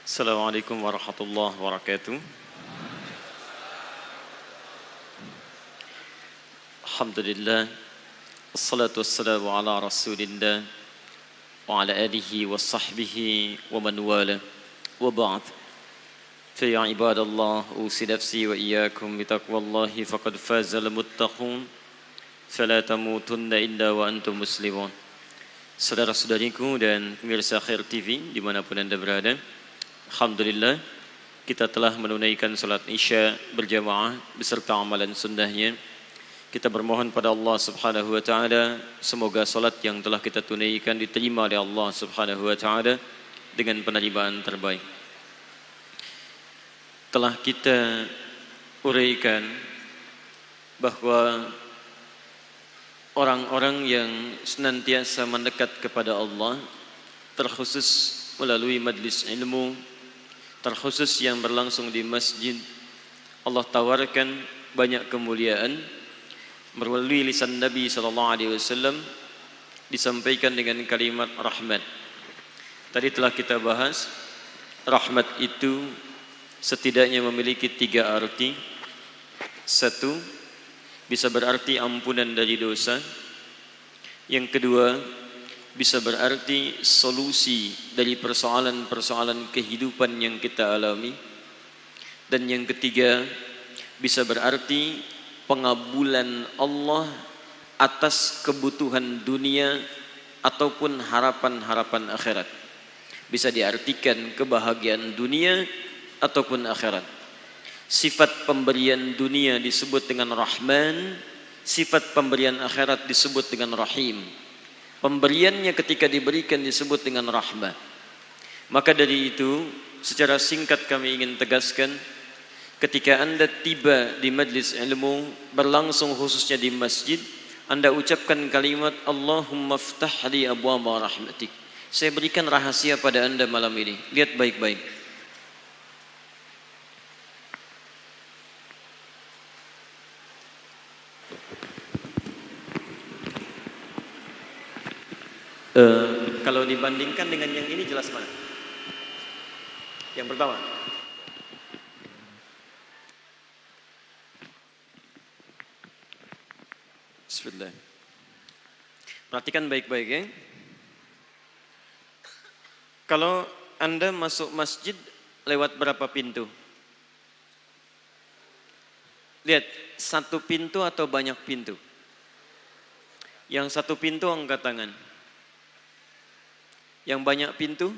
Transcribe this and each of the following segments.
Assalamualaikum warahmatullahi wabarakatuh. Alhamdulillah, assalatu wassalamu ala rasulillah wa ala alihi wa sahbihi wa man wala wa ba'd. Fa ya ibadallah, usi nafsi wa iyyakum bitaqwallahi faqad fazal muttaqun fala tamutunna illa wa antum muslimun. Saudara-saudariku dan pemirsa Khair TV dimanapun Anda berada, alhamdulillah kita telah menunaikan salat Isya berjamaah beserta amalan sunnahnya. Kita bermohon pada Allah Subhanahu wa taala semoga salat yang telah kita tunaikan diterima oleh Allah Subhanahu wa taala dengan penerimaan terbaik. Telah kita uraikan bahwa orang-orang yang senantiasa mendekat kepada Allah, terkhusus melalui majlis ilmu, terkhusus yang berlangsung di masjid, Allah tawarkan banyak kemuliaan melalui lisan Nabi SAW disampaikan dengan kalimat rahmat. Tadi telah kita bahas rahmat itu setidaknya memiliki 3 arti. 1, bisa berarti ampunan dari dosa. Yang kedua, bisa berarti solusi dari persoalan-persoalan kehidupan yang kita alami. Dan yang ketiga, bisa berarti pengabulan Allah atas kebutuhan dunia ataupun harapan-harapan akhirat. Bisa diartikan kebahagiaan dunia ataupun akhirat. Sifat pemberian dunia disebut dengan Rahman, sifat pemberian akhirat disebut dengan Rahim. Pemberiannya ketika diberikan disebut dengan rahmat. Maka dari itu, secara singkat kami ingin tegaskan, ketika Anda tiba di majlis ilmu berlangsung khususnya di masjid, Anda ucapkan kalimat Allahumma ftah li abwaaba rahmatik. Saya berikan rahasia pada Anda malam ini. Lihat baik-baik. Kalau dibandingkan dengan yang ini jelas mana? Yang pertama. Bismillah. Perhatikan baik-baik ya. Kalau Anda masuk masjid lewat berapa pintu? Lihat, 1 pintu atau banyak pintu? Yang 1 pintu angkat tangan. Yang banyak pintu?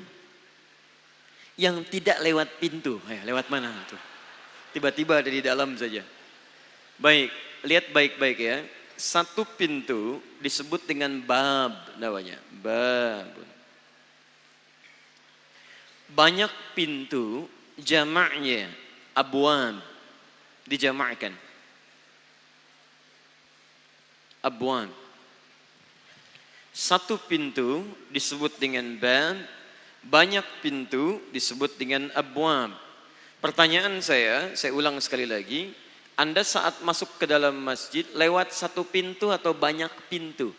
Yang tidak lewat pintu. Lewat mana tuh? Tiba-tiba ada di dalam saja. Baik, lihat baik-baik ya. 1 pintu disebut dengan bab namanya. Bab. Banyak pintu jamaknya abwab. Dijamakkan. Abwab. 1 pintu disebut dengan bab, banyak pintu disebut dengan abwab. Pertanyaan saya ulang sekali lagi, Anda saat masuk ke dalam masjid lewat 1 pintu atau banyak pintu?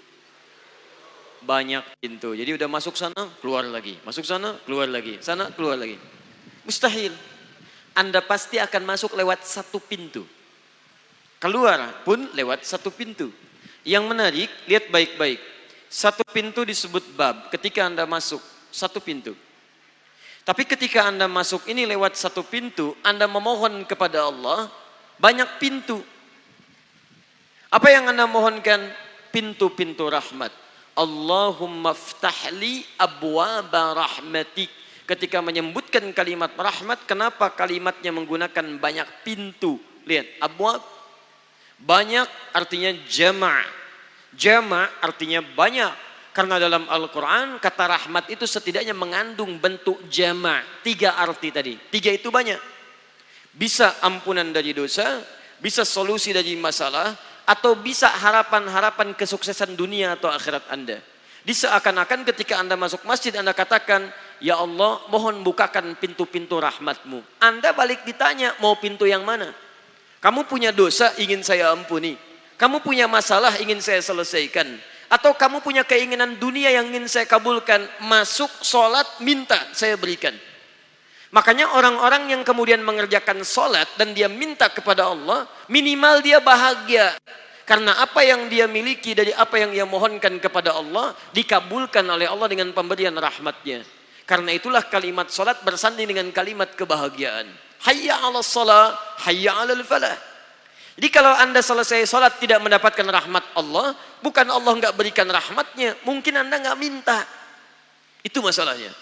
Banyak pintu. Jadi udah masuk sana, keluar lagi. Masuk sana, keluar lagi. Sana, keluar lagi. Mustahil. Anda pasti akan masuk lewat 1 pintu. Keluar pun lewat 1 pintu. Yang menarik, lihat baik-baik. 1 pintu disebut bab ketika Anda masuk 1 pintu. Tapi ketika Anda masuk ini lewat 1 pintu, Anda memohon kepada Allah banyak pintu. Apa yang Anda mohonkan? Pintu-pintu rahmat. Allahumma ftahli abwaaba rahmatik. Ketika menyebutkan kalimat rahmat, kenapa kalimatnya menggunakan banyak pintu? Lihat, abwab banyak artinya jama'. Jama' artinya banyak. Karena dalam Al-Quran kata rahmat itu setidaknya mengandung bentuk jama'. 3 arti tadi. 3 itu banyak. Bisa ampunan dari dosa, bisa solusi dari masalah, atau bisa harapan-harapan kesuksesan dunia atau akhirat Anda. Diseakan-akan ketika Anda masuk masjid Anda katakan, ya Allah mohon bukakan pintu-pintu rahmatmu. Anda balik ditanya mau pintu yang mana? Kamu punya dosa ingin saya ampuni. Kamu punya masalah ingin saya selesaikan. Atau kamu punya keinginan dunia yang ingin saya kabulkan, masuk sholat, minta saya berikan. Makanya orang-orang yang kemudian mengerjakan sholat dan dia minta kepada Allah, minimal dia bahagia. Karena apa yang dia miliki dari apa yang dia mohonkan kepada Allah, dikabulkan oleh Allah dengan pemberian rahmatnya. Karena itulah kalimat sholat bersanding dengan kalimat kebahagiaan. Hayya 'alas shalah, hayya 'alal falah. Jadi kalau Anda selesai sholat tidak mendapatkan rahmat Allah, bukan Allah nggak berikan rahmatnya, mungkin Anda nggak minta. Itu masalahnya.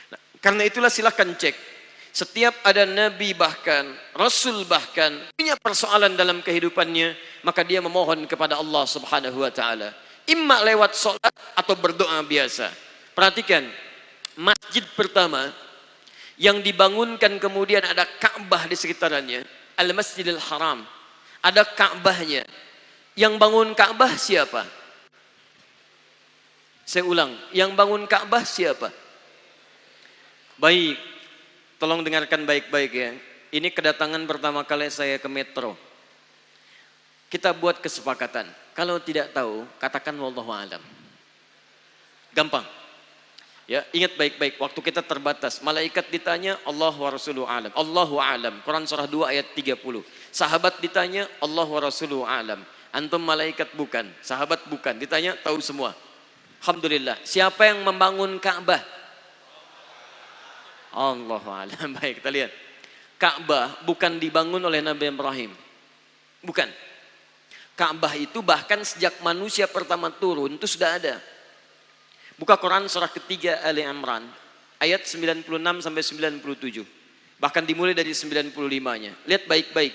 Nah, karena itulah silahkan cek. Setiap ada Nabi bahkan, Rasul bahkan, punya persoalan dalam kehidupannya, maka dia memohon kepada Allah Subhanahu wa Ta'ala. Imma lewat sholat atau berdoa biasa. Perhatikan, masjid pertama yang dibangunkan kemudian ada Ka'bah di sekitarannya, Al-Masjidil Haram. Ada Ka'bahnya. Yang bangun Ka'bah siapa? Saya ulang, yang bangun Ka'bah siapa? Baik, tolong dengarkan baik-baik ya. Ini kedatangan pertama kali saya ke Metro. Kita buat kesepakatan. Kalau tidak tahu, katakan wallahu alam. Gampang. Ya, ingat baik-baik, waktu kita terbatas. Malaikat ditanya, Allah wa rasuluhu alam. Allahu alam. Quran surah 2 ayat 30. Sahabat ditanya, Allah wa rasuluhu alam. Antum malaikat bukan, sahabat bukan. Ditanya, tahu semua. Alhamdulillah. Siapa yang membangun Ka'bah? Allahu alam. Baik, kita lihat. Ka'bah bukan dibangun oleh Nabi Ibrahim. Bukan. Ka'bah itu bahkan sejak manusia pertama turun itu sudah ada. Buka Quran surah ketiga Ali Imran ayat 96 sampai 97. Bahkan dimulai dari 95-nya. Lihat baik-baik.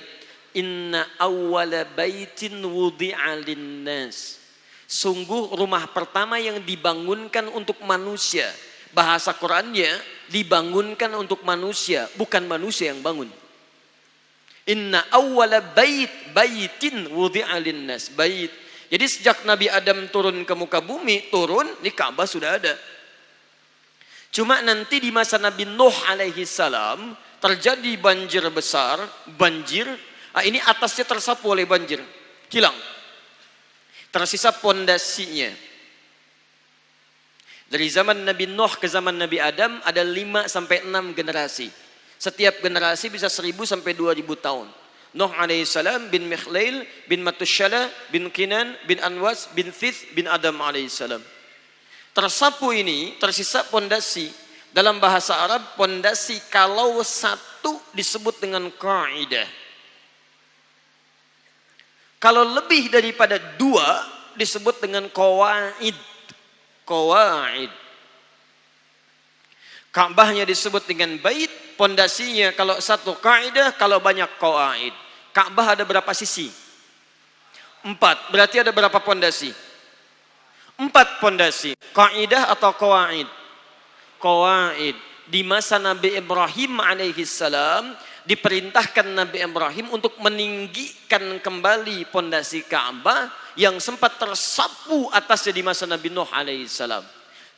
Inna awwala baitin wudi'a linnas. Sungguh rumah pertama yang dibangunkan untuk manusia. Bahasa Qurannya dibangunkan untuk manusia, bukan manusia yang bangun. Inna awwala baitin wudi'a linnas. Bait. Jadi sejak Nabi Adam turun ke muka bumi, di Ka'bah sudah ada. Cuma nanti di masa Nabi Nuh alaihi salam terjadi banjir besar, ini atasnya tersapu oleh banjir, hilang. Tersisa pondasinya. Dari zaman Nabi Nuh ke zaman Nabi Adam ada 5 sampai 6 generasi. Setiap generasi bisa 1000 sampai 2000 tahun. Nuh alaihissalam bin Mikhlail bin Matushala bin Kinan bin Anwas bin Thith bin Adam alaihissalam. Tersapu ini tersisa pondasi. Dalam bahasa Arab pondasi kalau satu disebut dengan qaidah. Kalau lebih daripada 2 disebut dengan qawaid. Qawaid. Ka'bahnya disebut dengan bait, pondasinya kalau satu kaidah, kalau banyak qawaid. Ka'bah ada berapa sisi? 4. Berarti ada berapa pondasi? 4 pondasi. Kaidah atau qawaid? Qawaid. Di masa Nabi Ibrahim alaihi salam diperintahkan Nabi Ibrahim untuk meninggikan kembali pondasi Ka'bah yang sempat tersapu atasnya di masa Nabi Nuh alaihi salam.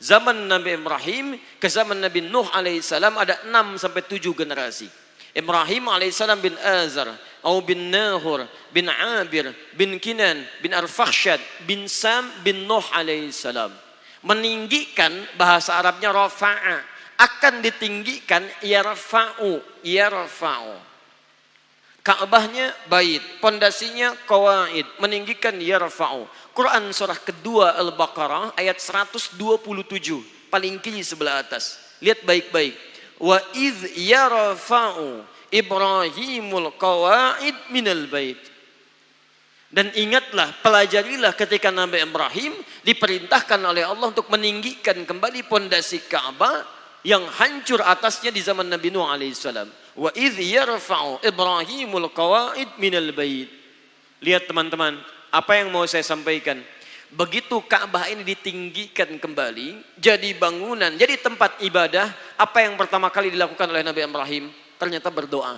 Zaman Nabi Ibrahim ke zaman Nabi Nuh alaihissalam ada 6 sampai 7 generasi. Ibrahim alaihissalam bin Azar, atau bin Nahur, bin Abir, bin Kinan, bin Arfakhshad, bin Sam, bin Nuh alaihissalam. Meninggikan bahasa Arabnya rafa'a, akan ditinggikan yarfa'u. Ka'bahnya bait, pondasinya qawaid, meninggikan yarfa'u. Quran surah kedua Al-Baqarah ayat 127, paling kiri sebelah atas. Lihat baik-baik. Wa idh yarfa'u Ibrahimul qawaid minal bait. Dan ingatlah, pelajarilah ketika Nabi Ibrahim diperintahkan oleh Allah untuk meninggikan kembali pondasi Ka'bah yang hancur atasnya di zaman Nabi Nuh alaihissalam. Wa idh yarfa'u Ibrahimul qawaid minal bait. Lihat teman-teman, apa yang mau saya sampaikan? Begitu Ka'bah ini ditinggikan kembali, jadi bangunan, jadi tempat ibadah, apa yang pertama kali dilakukan oleh Nabi Ibrahim? Ternyata berdoa.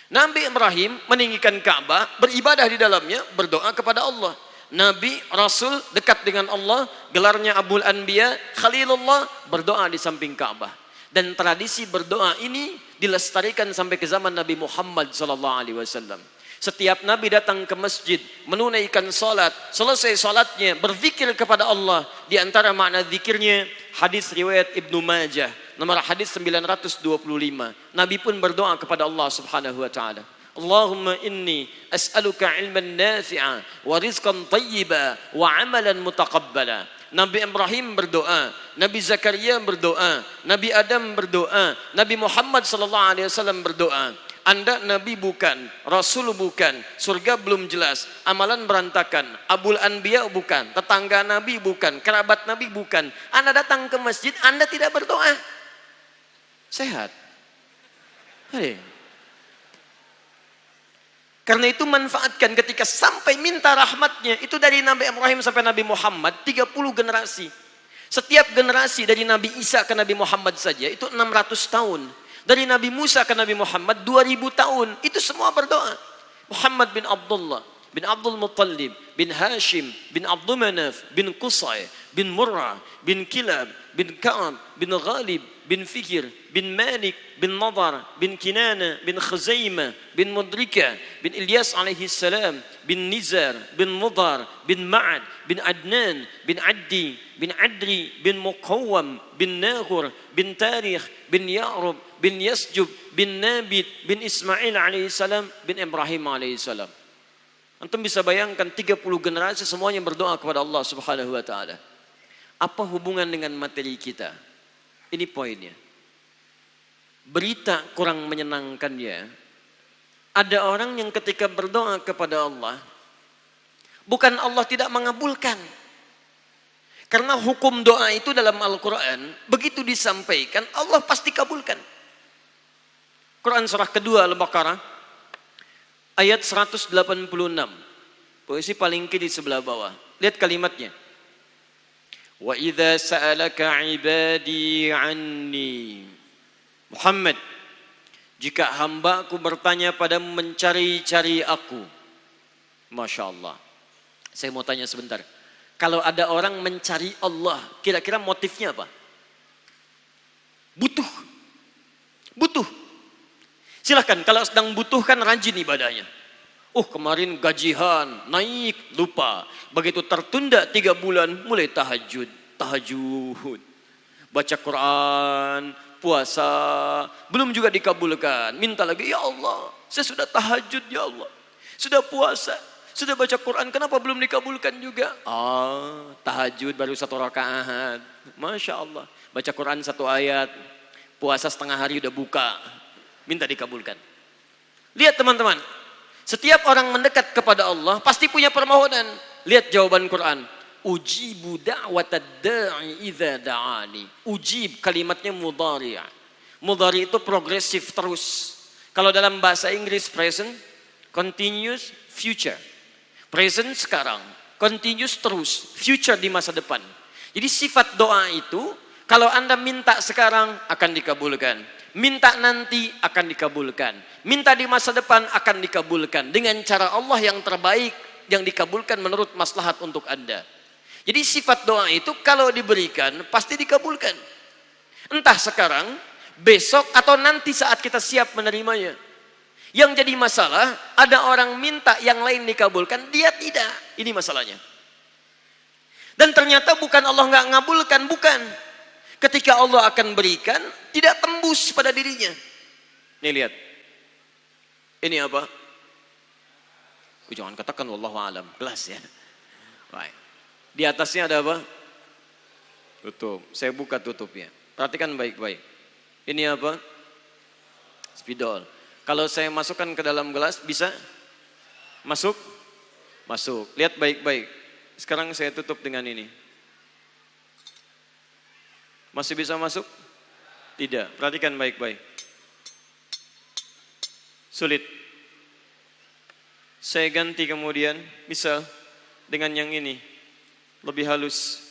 Nabi Ibrahim meninggikan Ka'bah, beribadah di dalamnya, berdoa kepada Allah. Nabi, Rasul dekat dengan Allah, gelarnya Abul Anbiya, Khalilullah, berdoa di samping Ka'bah. Dan tradisi berdoa ini dilestarikan sampai ke zaman Nabi Muhammad SAW. Setiap Nabi datang ke masjid, menunaikan salat, selesai salatnya berzikir kepada Allah. Di antara makna zikirnya, hadis riwayat Ibnu Majah, nomor hadis 925. Nabi pun berdoa kepada Allah Subhanahu wa taala. Allahumma inni as'aluka ilman nafi'a wa rizqan tayyiba wa amalan mutaqabbala. Nabi Ibrahim berdoa, Nabi Zakaria berdoa, Nabi Adam berdoa, Nabi Muhammad sallallahu alaihi wasallam berdoa. Anda Nabi bukan, Rasul bukan, surga belum jelas, amalan berantakan, Abul Anbiya bukan, tetangga Nabi bukan, kerabat Nabi bukan. Anda datang ke masjid, Anda tidak berdoa. Sehat. Hei. Karena itu manfaatkan ketika sampai minta rahmatnya. Itu dari Nabi Ibrahim sampai Nabi Muhammad 30 generasi. Setiap generasi dari Nabi Isa ke Nabi Muhammad saja itu 600 tahun. Dari Nabi Musa ke Nabi Muhammad 2000 tahun. Itu semua berdoa. Muhammad bin Abdullah bin Abdul Muttalib bin Hashim bin Abdul Manaf bin Qusay bin Murrah bin Kilab bin Ka'ab bin Ghalib bin Fikir bin Malik bin Nadar bin Kinana bin Khuzaimah bin Mudrika bin Ilyas alaihi salam bin Nizar bin Mudar bin Ma'ad bin Adnan bin Addi bin Adri bin Muqawwam bin Nahur bin Tarikh bin Ya'rub bin Yasjub bin Nabit bin Ismail alaihi salam bin Ibrahim alaihi salam. Antum bisa bayangkan 30 generasi semuanya berdoa kepada Allah Subhanahu wa taala. Apa hubungan dengan materi kita? Ini poinnya. Berita kurang menyenangkannya, ada orang yang ketika berdoa kepada Allah, bukan Allah tidak mengabulkan. Karena hukum doa itu dalam Al-Quran, begitu disampaikan, Allah pasti kabulkan. Quran surah kedua Al-Baqarah, ayat 186. Posisi paling kiri sebelah bawah. Lihat kalimatnya. Wa idza sa'alaka 'ibadi 'anni. Muhammad, jika hambaku bertanya padamu mencari-cari aku. Masya Allah. Saya mau tanya sebentar. Kalau ada orang mencari Allah, kira-kira motifnya apa? Butuh. Butuh. Silahkan, kalau sedang butuh kan rajin ibadahnya. Kemarin gajian, naik, lupa. Begitu tertunda 3 bulan, mulai tahajud. Baca Quran, puasa, belum juga dikabulkan. Minta lagi, ya Allah, saya sudah tahajud ya Allah. Sudah puasa, sudah baca Quran, kenapa belum dikabulkan juga? Tahajud baru 1 rakaat. Masya Allah. Baca Quran 1 ayat, puasa setengah hari udah buka. Minta dikabulkan. Lihat teman-teman. Setiap orang mendekat kepada Allah pasti punya permohonan. Lihat jawaban Quran. Ujibu da'watad da'i idza da'ani. Ujib kalimatnya mudhari'. Mudhari' itu progresif terus. Kalau dalam bahasa Inggris present, continuous, future. Present sekarang, continuous terus, future di masa depan. Jadi sifat doa itu kalau Anda minta sekarang akan dikabulkan. Minta nanti akan dikabulkan. Minta di masa depan akan dikabulkan. Dengan cara Allah yang terbaik yang dikabulkan menurut maslahat untuk Anda. Jadi sifat doa itu kalau diberikan pasti dikabulkan. Entah sekarang, besok atau nanti saat kita siap menerimanya. Yang jadi masalah, ada orang minta yang lain dikabulkan, dia tidak. Ini masalahnya. Dan ternyata bukan Allah nggak ngabulkan, bukan. Ketika Allah akan berikan, tidak tembus pada dirinya. Nih lihat. Ini apa? Jangan katakan wallahu alam. Gelas ya. Baik. Di atasnya ada apa? Tutup. Saya buka tutupnya. Perhatikan baik-baik. Ini apa? Spidol. Kalau saya masukkan ke dalam gelas, bisa? Masuk? Masuk. Lihat baik-baik. Sekarang saya tutup dengan ini. Masih bisa masuk? Tidak. Perhatikan baik-baik. Sulit. Saya ganti kemudian, misal dengan yang ini. Lebih halus.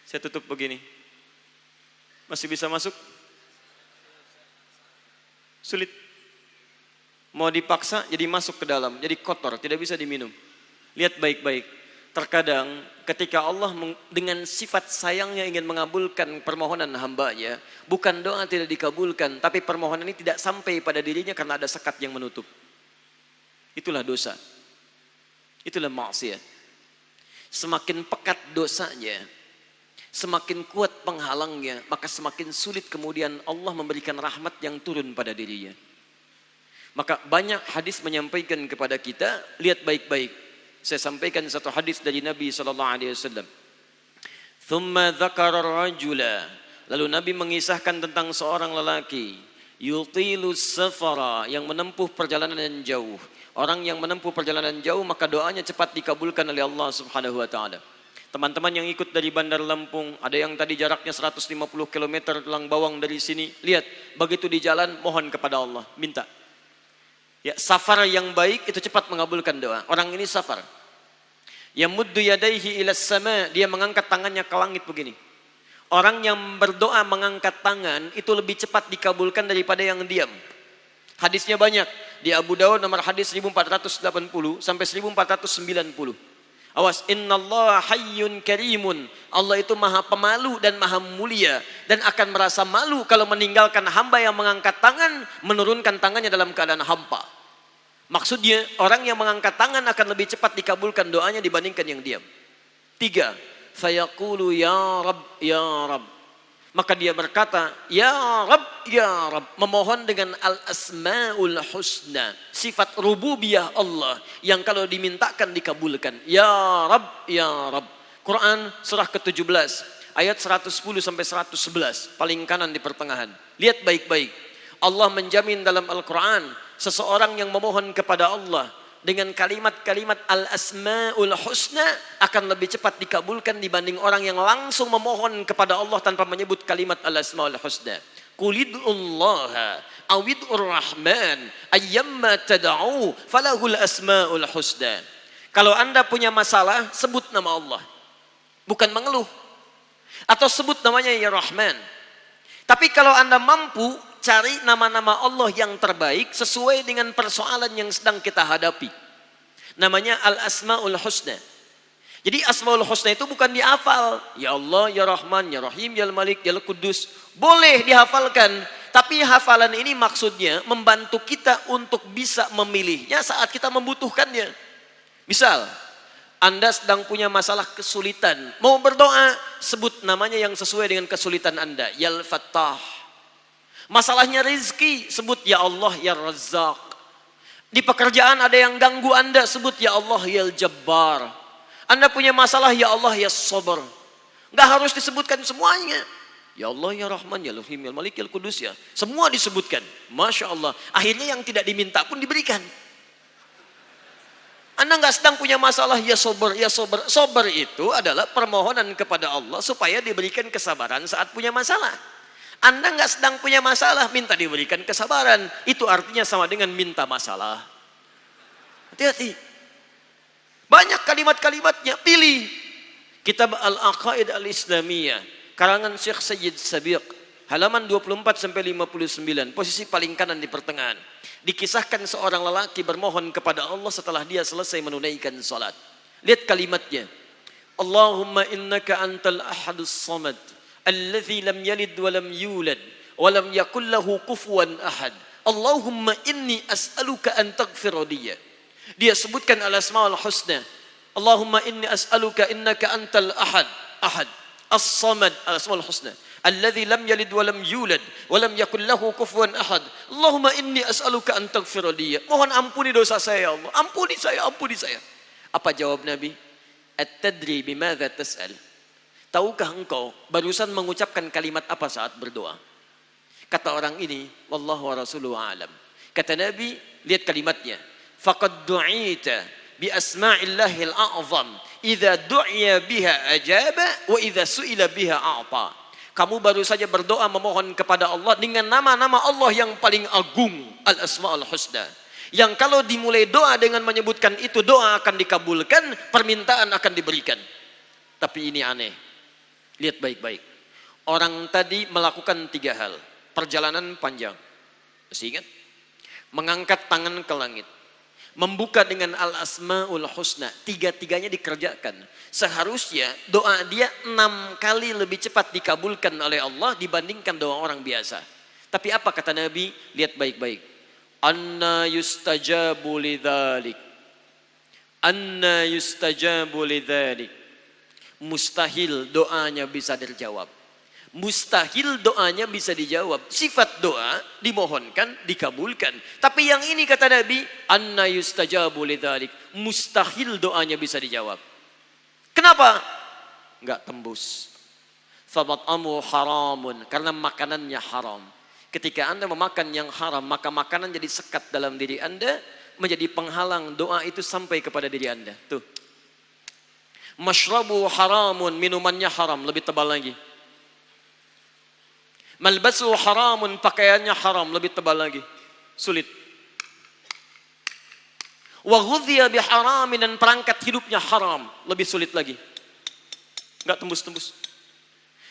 Saya tutup begini. Masih bisa masuk? Sulit. Mau dipaksa jadi masuk ke dalam, jadi kotor, tidak bisa diminum. Lihat baik-baik. Terkadang ketika Allah dengan sifat sayangnya ingin mengabulkan permohonan hambanya, bukan doa tidak dikabulkan, tapi permohonan ini tidak sampai pada dirinya karena ada sekat yang menutup. Itulah dosa. Itulah maksiat. Semakin pekat dosanya, semakin kuat penghalangnya, maka semakin sulit kemudian Allah memberikan rahmat yang turun pada dirinya. Maka banyak hadis menyampaikan kepada kita, lihat baik-baik. Saya sampaikan satu hadis dari Nabi SAW. Thumma dzakara rajula. Lalu Nabi mengisahkan tentang seorang lelaki, yutilu safara, yang menempuh perjalanan yang jauh. Orang yang menempuh perjalanan jauh maka doanya cepat dikabulkan oleh Allah Subhanahu wa taala. Teman-teman yang ikut dari Bandar Lampung, ada yang tadi jaraknya 150 km Tulang Bawang dari sini. Lihat, begitu di jalan mohon kepada Allah, minta. Ya, safar yang baik itu cepat mengabulkan doa. Orang ini safar. Yamuddu yadaihi ila sama, dia mengangkat tangannya ke langit begini. Orang yang berdoa mengangkat tangan itu lebih cepat dikabulkan daripada yang diam. Hadisnya banyak. Di Abu Dawud nomor hadis 1480 sampai 1490. Awas, innallaha hayyun karimun. Allah itu maha pemalu dan maha mulia, dan akan merasa malu kalau meninggalkan hamba yang mengangkat tangan, menurunkan tangannya dalam keadaan hampa. Maksudnya orang yang mengangkat tangan akan lebih cepat dikabulkan doanya dibandingkan yang diam. 3. Fayaqulu ya Rabb ya Rabb. Maka dia berkata, ya Rabb, memohon dengan al-asma'ul husna, sifat rububiyah Allah yang kalau dimintakan dikabulkan. Ya Rabb. Quran surah ke-17 ayat 110 sampai 111, paling kanan di pertengahan. Lihat baik-baik. Allah menjamin dalam Al-Quran seseorang yang memohon kepada Allah dengan kalimat-kalimat al-asma'ul husna akan lebih cepat dikabulkan dibanding orang yang langsung memohon kepada Allah tanpa menyebut kalimat al-asma'ul husna. Qulid'ullaha awid'ur rahman ayyamma tad'u falahul asma'ul husna. Kalau Anda punya masalah, sebut nama Allah, bukan mengeluh, atau sebut namanya ya Rahman. Tapi kalau Anda mampu, cari nama-nama Allah yang terbaik sesuai dengan persoalan yang sedang kita hadapi. Namanya Al-Asma'ul Husna. Jadi Asma'ul Husna itu bukan dihafal. Ya Allah, Ya Rahman, Ya Rahim, Ya Malik, Ya Qudus. Boleh dihafalkan. Tapi hafalan ini maksudnya membantu kita untuk bisa memilihnya saat kita membutuhkannya. Misal, Anda sedang punya masalah kesulitan. Mau berdoa, sebut namanya yang sesuai dengan kesulitan Anda. Ya Al-Fattah. Masalahnya rezeki, sebut ya Allah ya Razzaq. Di pekerjaan ada yang ganggu Anda, sebut ya Allah ya Jabbar. Anda punya masalah, ya Allah ya Sabar. Nggak harus disebutkan semuanya. Ya Allah ya Rahman ya Rahim ya Malik ya Qudus ya. Semua disebutkan. Masya Allah. Akhirnya yang tidak diminta pun diberikan. Anda nggak sedang punya masalah, ya Sabar ya Sabar. Sabar itu adalah permohonan kepada Allah supaya diberikan kesabaran saat punya masalah. Anda nggak sedang punya masalah, minta diberikan kesabaran. Itu artinya sama dengan minta masalah. Hati-hati. Banyak kalimat-kalimatnya, pilih. Kitab Al-Aqaid Al-Islamiyah, karangan Syekh Sayyid Sabiq, halaman 24 sampai 59, posisi paling kanan di pertengahan. Dikisahkan seorang lelaki bermohon kepada Allah setelah dia selesai menunaikan salat. Lihat kalimatnya. Allahumma innaka antal ahadus samad. Alladzi lam yalid wa lam yulad wa lam yakul lahu kufuwan ahad. Allahumma inni as'aluka an taghfira li. Dia sebutkan al-asmaul husna. Allahumma inni as'aluka innaka antal ahad, as-samad, al-asmaul husna. Alladzi lam yalid wa lam yulad wa lam yakul lahu kufuwan ahad. Allahumma inni as'aluka an taghfira li. Mohon ampuni dosa saya ya Allah. Ampuni saya. Apa jawab Nabi? At-tadri bimadza tas'al? Tahukah engkau barusan mengucapkan kalimat apa saat berdoa? Kata orang ini, wallahu wa rasuluhu a'lam. Kata Nabi, lihat kalimatnya. Faqad du'ita bi asma'illahil a'zam. Idza du'iya biha ajaba wa idza su'ila biha a'ta. Kamu baru saja berdoa memohon kepada Allah dengan nama-nama Allah yang paling agung, al-asma'ul husna. Yang kalau dimulai doa dengan menyebutkan itu, doa akan dikabulkan, permintaan akan diberikan. Tapi ini aneh. Lihat baik-baik. Orang tadi melakukan 3 hal. Perjalanan panjang. Masih ingat? Mengangkat tangan ke langit. Membuka dengan al-asma'ul husna. 3-tiganya dikerjakan. Seharusnya doa dia 6 kali lebih cepat dikabulkan oleh Allah dibandingkan doa orang biasa. Tapi apa kata Nabi? Lihat baik-baik. Anna yustajabu lidzalik. Anna yustajabu lidzalik. Mustahil doanya bisa terjawab. Mustahil doanya bisa dijawab. Sifat doa dimohonkan, dikabulkan. Tapi yang ini kata Nabi, anna yustajabu lidzalik. Mustahil doanya bisa dijawab. Kenapa? Enggak tembus. Famat'amu haramun, karena makanannya haram. Ketika Anda memakan yang haram, maka makanan jadi sekat dalam diri Anda, menjadi penghalang doa itu sampai kepada diri Anda. Tuh. Mashrabu haramun, minumannya haram, lebih tebal lagi. Malbasu haramun, pakaiannya haram, lebih tebal lagi. Sulit. Wa ghudhiya biharamin, dan perangkat hidupnya haram, lebih sulit lagi. Enggak tembus-tembus.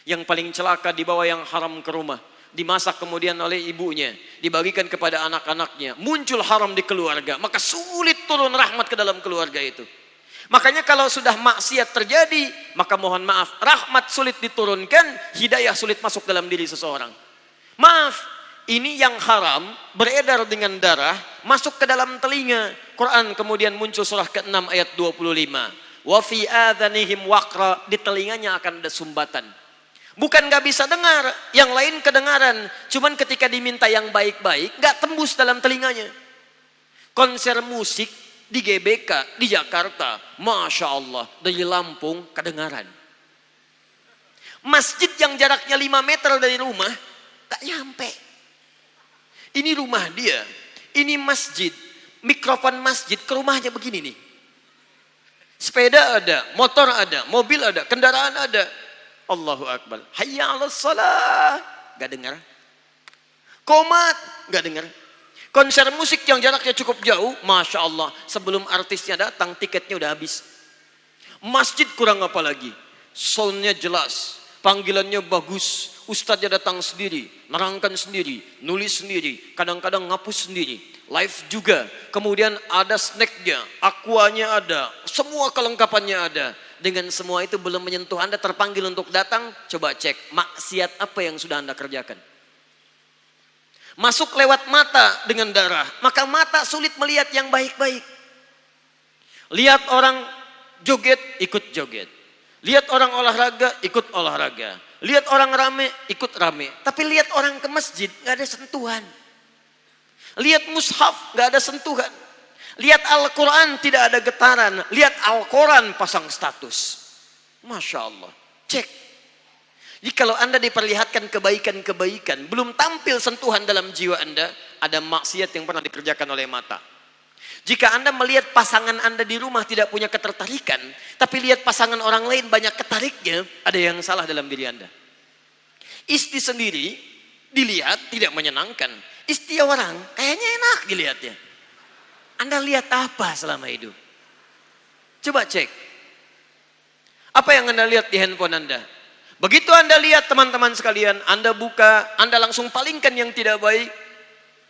Yang paling celaka dibawa yang haram ke rumah, dimasak kemudian oleh ibunya, dibagikan kepada anak-anaknya, muncul haram di keluarga, maka sulit turun rahmat ke dalam keluarga itu. Makanya kalau sudah maksiat terjadi, maka mohon maaf, rahmat sulit diturunkan, hidayah sulit masuk dalam diri seseorang. Maaf, ini yang haram beredar dengan darah, masuk ke dalam telinga. Quran kemudian muncul surah ke-6 ayat 25. Wa fi adhanihim waqra, di telinganya akan ada sumbatan. Bukan gak bisa dengar, yang lain kedengaran. Cuman ketika diminta yang baik-baik, gak tembus dalam telinganya. Konser musik di GBK, di Jakarta, Masya Allah, dari Lampung kedengaran. Masjid yang jaraknya 5 meter dari rumah, gak nyampe. Ini rumah dia, ini masjid, mikrofon masjid ke rumahnya begini nih. Sepeda ada, motor ada, mobil ada, kendaraan ada. Allahu Akbar. Hayya 'alas shalah. Gak dengar. Qomat, gak dengar. Konser musik yang jaraknya cukup jauh, Masya Allah, sebelum artisnya datang, tiketnya udah habis. Masjid kurang apa lagi? Soundnya jelas, panggilannya bagus, ustadznya datang sendiri, nerangkan sendiri, nulis sendiri, kadang-kadang ngapus sendiri, live juga. Kemudian ada snacknya, aquanya ada, semua kelengkapannya ada. Dengan semua itu belum menyentuh Anda, terpanggil untuk datang, coba cek maksiat apa yang sudah Anda kerjakan. Masuk lewat mata dengan darah, maka mata sulit melihat yang baik-baik. Lihat orang joget, ikut joget. Lihat orang olahraga, ikut olahraga. Lihat orang rame, ikut rame. Tapi lihat orang ke masjid, gak ada sentuhan. Lihat mushaf, gak ada sentuhan. Lihat Al-Quran, tidak ada getaran. Lihat Al-Quran, pasang status. Masya Allah. Cek. Jadi kalau Anda diperlihatkan kebaikan-kebaikan, belum tampil sentuhan dalam jiwa Anda, ada maksiat yang pernah dikerjakan oleh mata. Jika Anda melihat pasangan Anda di rumah tidak punya ketertarikan, tapi lihat pasangan orang lain banyak ketariknya, ada yang salah dalam diri Anda. Istri sendiri dilihat tidak menyenangkan. Istri orang kayaknya enak dilihatnya. Anda lihat apa selama hidup? Coba cek. Apa yang Anda lihat di handphone Anda? Begitu Anda lihat teman-teman sekalian, Anda buka, Anda langsung palingkan yang tidak baik.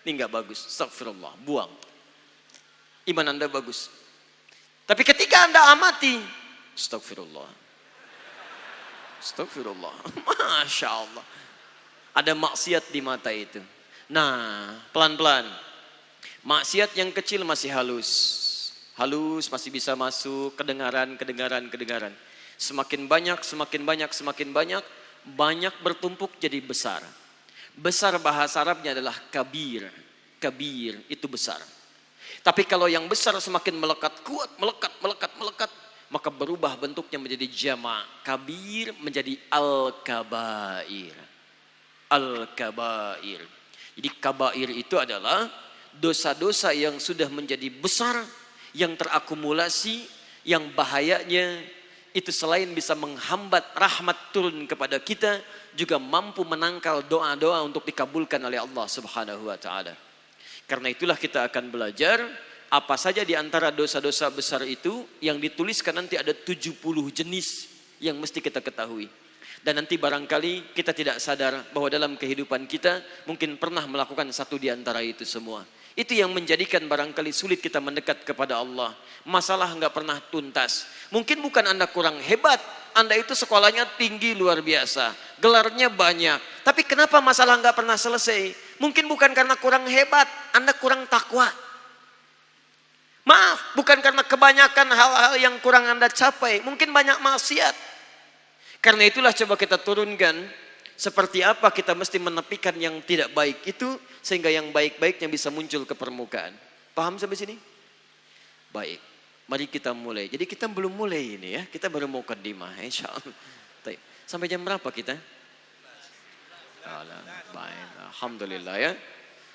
Ini enggak bagus. Astagfirullah, buang. Iman Anda bagus. Tapi ketika Anda amati, astagfirullah. Astagfirullah. Masya Allah. Ada maksiat di mata itu. Nah, pelan-pelan. Maksiat yang kecil masih halus. Halus masih bisa masuk, kedengaran. Semakin banyak, banyak bertumpuk jadi besar. Besar bahasa Arabnya adalah kabir. Kabir itu besar. Tapi kalau yang besar semakin melekat, kuat, melekat, maka berubah bentuknya menjadi jama'. Kabir menjadi al-kabair. Al-kabair. Jadi kabair itu adalah dosa-dosa yang sudah menjadi besar, yang terakumulasi, yang bahayanya itu selain bisa menghambat rahmat turun kepada kita, juga mampu menangkal doa-doa untuk dikabulkan oleh Allah Subhanahu wa taala. Karena itulah kita akan belajar apa saja di antara dosa-dosa besar itu yang dituliskan nanti ada 70 jenis yang mesti kita ketahui. Dan nanti barangkali kita tidak sadar bahwa dalam kehidupan kita mungkin pernah melakukan satu di antara itu semua. Itu yang menjadikan barangkali sulit kita mendekat kepada Allah. Masalah nggak pernah tuntas. Mungkin bukan Anda kurang hebat, Anda itu sekolahnya tinggi luar biasa, gelarnya banyak. Tapi kenapa masalah nggak pernah selesai? Mungkin bukan karena kurang hebat, Anda kurang takwa. Maaf, bukan karena kebanyakan hal-hal yang kurang Anda capai. Mungkin banyak maksiat. Karena itulah coba kita turunkan seperti apa kita mesti menepikan yang tidak baik itu sehingga yang baik-baiknya bisa muncul ke permukaan. Paham sampai sini? Baik. Mari kita mulai. Jadi kita belum mulai ini ya. Kita baru mau mukaddimah insyaallah. Sampai jam berapa kita? Baik. Alhamdulillah ya.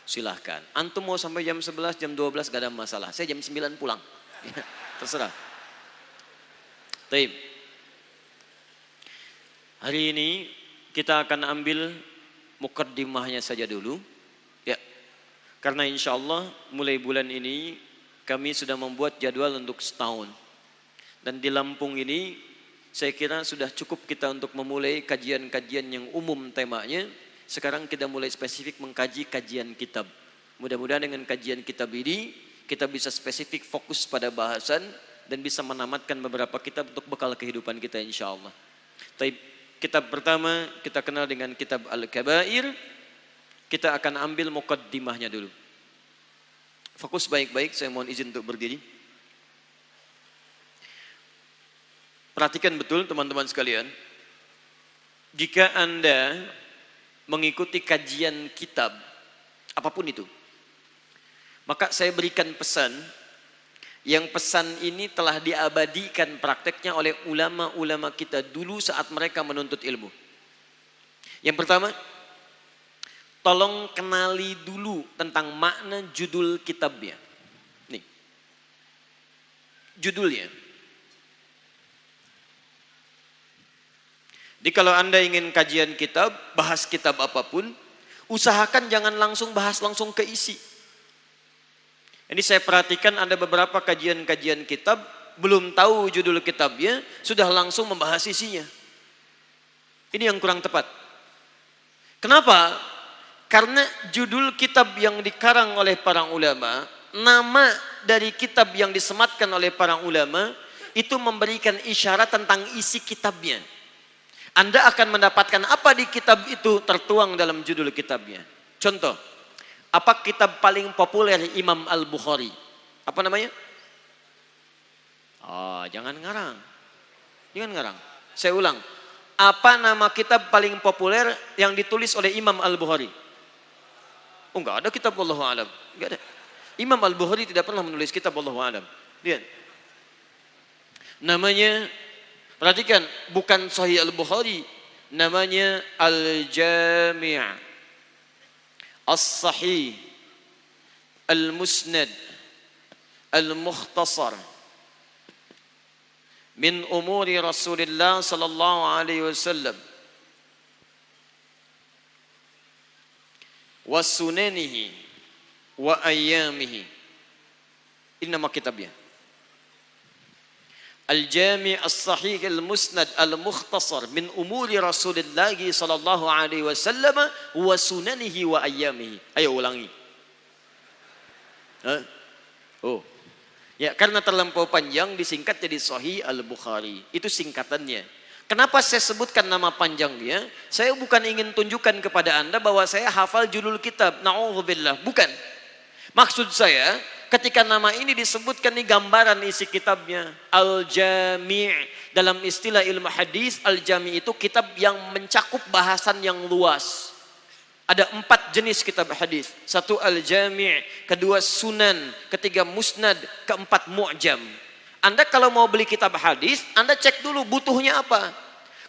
Silahkan. Antum mau sampai jam 11, jam 12 gak ada masalah. Saya jam 9 pulang. Terserah. Baik. Hari ini kita akan ambil mukaddimahnya saja dulu. Ya. Karena insya Allah mulai bulan ini kami sudah membuat jadwal untuk setahun. Dan di Lampung ini saya kira sudah cukup kita untuk memulai kajian-kajian yang umum temanya. Sekarang kita mulai spesifik mengkaji kajian kitab. Mudah-mudahan dengan kajian kitab ini kita bisa spesifik fokus pada bahasan dan bisa menamatkan beberapa kitab untuk bekal kehidupan kita insya Allah. Kitab pertama kita kenal dengan kitab Al-Kabair. Kita akan ambil mukaddimahnya dulu. Fokus baik-baik, saya mohon izin untuk berdiri. Perhatikan betul teman-teman sekalian. Jika Anda mengikuti kajian kitab, apapun itu, maka saya berikan pesan, yang pesan ini telah diabadikan prakteknya oleh ulama-ulama kita dulu saat mereka menuntut ilmu. Yang pertama, tolong kenali dulu tentang makna judul kitabnya. Nih, judulnya. Jadi kalau Anda ingin kajian kitab, bahas kitab apapun, usahakan jangan langsung bahas langsung ke isi. Ini saya perhatikan ada beberapa kajian-kajian kitab, belum tahu judul kitabnya, sudah langsung membahas isinya. Ini yang kurang tepat. Kenapa? Karena judul kitab yang dikarang oleh para ulama, nama dari kitab yang disematkan oleh para ulama, itu memberikan isyarat tentang isi kitabnya. Anda akan mendapatkan apa di kitab itu tertuang dalam judul kitabnya. Contoh, apa kitab paling populer Imam Al-Bukhari? Apa namanya? Jangan ngarang. Jangan ngarang. Saya ulang. Apa nama kitab paling populer yang ditulis oleh Imam Al-Bukhari? Enggak ada kitab wallahu alam. Enggak ada. Imam Al-Bukhari tidak pernah menulis kitab wallahu alam. Lihat. Namanya, perhatikan, bukan Sahih Al-Bukhari, namanya Al-Jami' As-Sahih Al-Musnad Al-Mukhtasar min umuri Rasulullah sallallahu alaihi wasallam wa sunanihi wa ayyamihi. Ini nama kitabnya. Al-Jami' As-Sahih Al-Musnad Al-Mukhtasar min umuri Rasulullah sallallahu alaihi wasallam wa sunanihi wa ayyamihi. Ayo ulangi. Ya, karena terlampau panjang disingkat jadi Sahih Al-Bukhari. Itu singkatannya. Kenapa saya sebutkan nama panjangnya? Saya bukan ingin tunjukkan kepada Anda bahwa saya hafal judul kitab. Na'udzubillah, bukan. Maksud saya, ketika nama ini disebutkan di gambaran isi kitabnya, Al-Jami'. Dalam istilah ilmu hadis, Al-Jami' itu kitab yang mencakup bahasan yang luas. Ada 4 jenis kitab hadis. 1 Al-Jami', kedua Sunan, ketiga Musnad, keempat Mu'jam. Anda kalau mau beli kitab hadis, Anda cek dulu butuhnya apa.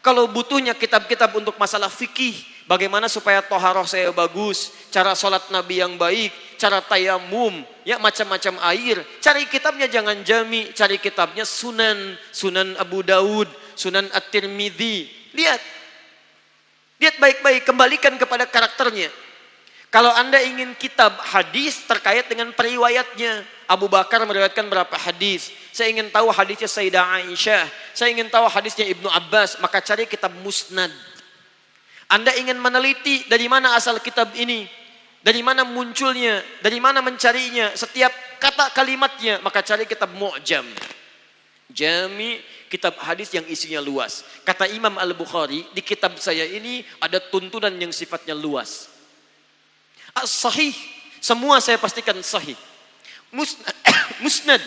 Kalau butuhnya kitab-kitab untuk masalah fikih, bagaimana supaya toharoh saya bagus, cara sholat Nabi yang baik, cara tayamum, ya macam-macam air. Cari kitabnya jangan Jami, cari kitabnya Sunan, Sunan Abu Daud, Sunan At-Tirmidzi. Lihat baik-baik, kembalikan kepada karakternya. Kalau Anda ingin kitab hadis terkait dengan periwayatnya, Abu Bakar meriwayatkan berapa hadis. Saya ingin tahu hadisnya Sayyidah Aisyah. Saya ingin tahu hadisnya Ibnu Abbas. Maka cari kitab Musnad. Anda ingin meneliti dari mana asal kitab ini. Dari mana munculnya, dari mana mencarinya, setiap kata kalimatnya, maka cari kitab Mu'jam. Jami, kitab hadis yang isinya luas. Kata Imam Al-Bukhari, di kitab saya ini ada tuntunan yang sifatnya luas. As-sahih, semua saya pastikan sahih. Musnad,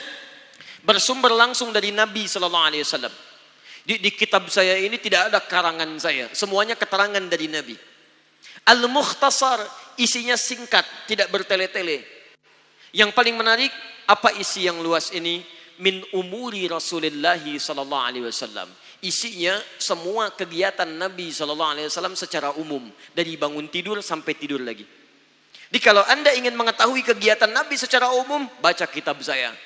bersumber langsung dari Nabi SAW. Di kitab saya ini tidak ada karangan saya, semuanya keterangan dari Nabi. Al-Mukhtasar, isinya singkat, tidak bertele-tele. Yang paling menarik, apa isi yang luas ini? Min umuri Rasulullah sallallahu alaihi wasallam. Isinya semua kegiatan Nabi sallallahu alaihi wasallam secara umum, dari bangun tidur sampai tidur lagi. Jadi kalau Anda ingin mengetahui kegiatan Nabi secara umum, baca kitab saya.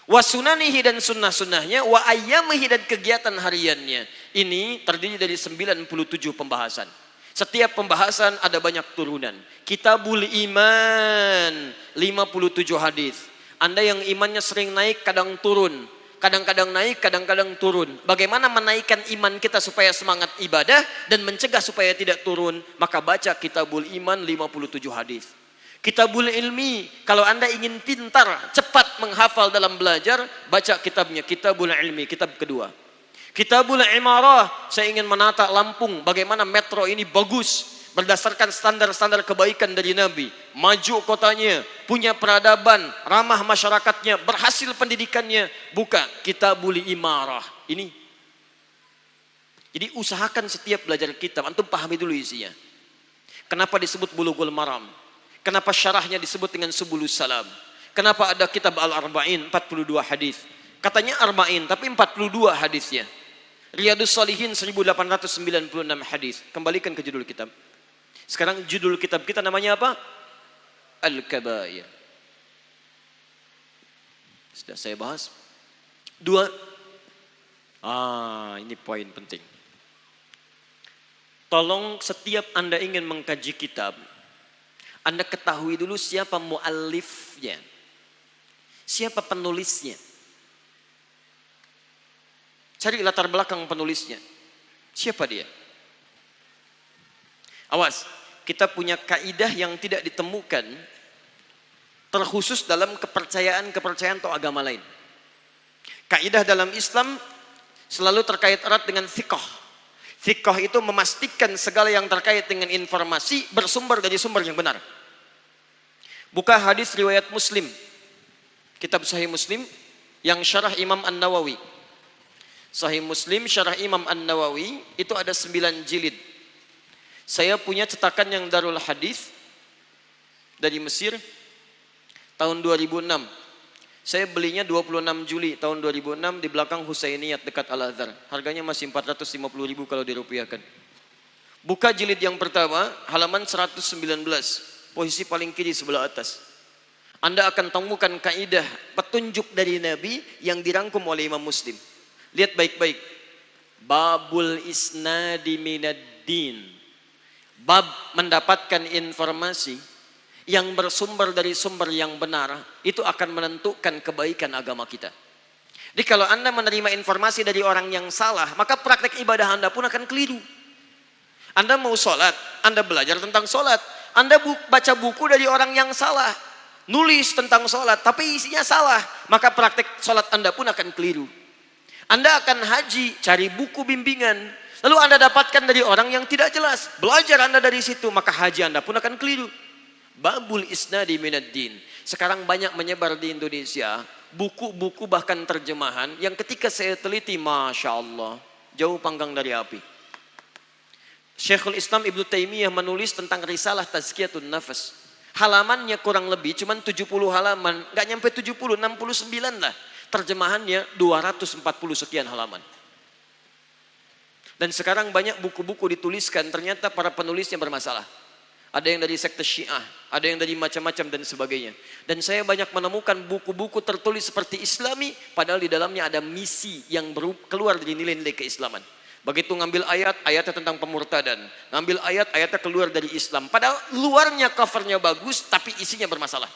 Wa sunanihi, dan sunnah-sunnahnya, wa ayyamihi, dan kegiatan hariannya. Ini terdiri dari 97 pembahasan. Setiap pembahasan ada banyak turunan. Kitabul Iman, 57 hadis. Anda yang imannya sering naik, kadang turun. Kadang-kadang naik, kadang-kadang turun. Bagaimana menaikkan iman kita supaya semangat ibadah dan mencegah supaya tidak turun? Maka baca Kitabul Iman 57 hadis. Kitabul Ilmi, kalau Anda ingin pintar, cepat menghafal dalam belajar, baca kitabnya, Kitabul Ilmi, kitab kedua. Kitabul Imarah, saya ingin menata Lampung, bagaimana metro ini bagus, berdasarkan standar-standar kebaikan dari Nabi. Maju kotanya, punya peradaban, ramah masyarakatnya, berhasil pendidikannya. Buka Kitabul Imarah. Ini. Jadi usahakan setiap belajar kitab, antum pahami dulu isinya. Kenapa disebut Bulughul Maram? Kenapa syarahnya disebut dengan Subulus Salam? Kenapa ada kitab Al-Arba'in, 42 hadis? Katanya Arba'in, tapi 42 hadisnya. Riyadus Shalihin 1896 hadis. Kembalikan ke judul kitab. Sekarang judul kitab kita namanya apa? Al-Kabair. Sudah saya bahas. 2. Ini poin penting. Tolong setiap Anda ingin mengkaji kitab, Anda ketahui dulu siapa muallifnya. Siapa penulisnya. Cari latar belakang penulisnya. Siapa dia? Awas, kita punya kaidah yang tidak ditemukan terkhusus dalam kepercayaan atau agama lain. Kaidah dalam Islam selalu terkait erat dengan thiqah. Thiqah itu memastikan segala yang terkait dengan informasi bersumber dari sumber yang benar. Buka hadis riwayat Muslim, kitab Sahih Muslim yang syarah Imam An-Nawawi. Sahih Muslim syarah Imam An-Nawawi itu ada 9 jilid. Saya punya cetakan yang Darul Hadis dari Mesir tahun 2006. Saya belinya 26 Juli tahun 2006 di belakang Husainiyat dekat Al-Azhar. Harganya masih 450.000 kalau dirupiahkan. Buka jilid yang pertama, halaman 119, posisi paling kiri sebelah atas. Anda akan temukan kaidah petunjuk dari Nabi yang dirangkum oleh Imam Muslim. Lihat baik-baik. Babul isnadi minad-din. Bab mendapatkan informasi yang bersumber dari sumber yang benar, itu akan menentukan kebaikan agama kita. Jadi kalau Anda menerima informasi dari orang yang salah, maka praktek ibadah Anda pun akan keliru. Anda mau sholat, Anda belajar tentang sholat. Anda baca buku dari orang yang salah, nulis tentang sholat, tapi isinya salah, maka praktek sholat Anda pun akan keliru. Anda akan haji, cari buku bimbingan, lalu Anda dapatkan dari orang yang tidak jelas. Belajar Anda dari situ, maka haji Anda pun akan keliru. Babul isnadi minad-din. Sekarang banyak menyebar di Indonesia, buku-buku bahkan terjemahan, yang ketika saya teliti, Masya Allah, jauh panggang dari api. Syekhul Islam Ibnu Taimiyah menulis tentang risalah Tazkiyatun Nafas. Halamannya kurang lebih, cuma 70 halaman, nggak nyampe 70, 69 lah. Terjemahannya 240 sekian halaman. Dan sekarang banyak buku-buku dituliskan, ternyata para penulisnya bermasalah. Ada yang dari sekte Syiah, ada yang dari macam-macam dan sebagainya. Dan saya banyak menemukan buku-buku tertulis seperti Islami, padahal di dalamnya ada misi yang keluar dari nilai-nilai keislaman. Begitu ngambil ayatnya tentang pemurtadan, ngambil ayatnya keluar dari Islam. Padahal luarnya covernya bagus, tapi isinya bermasalah.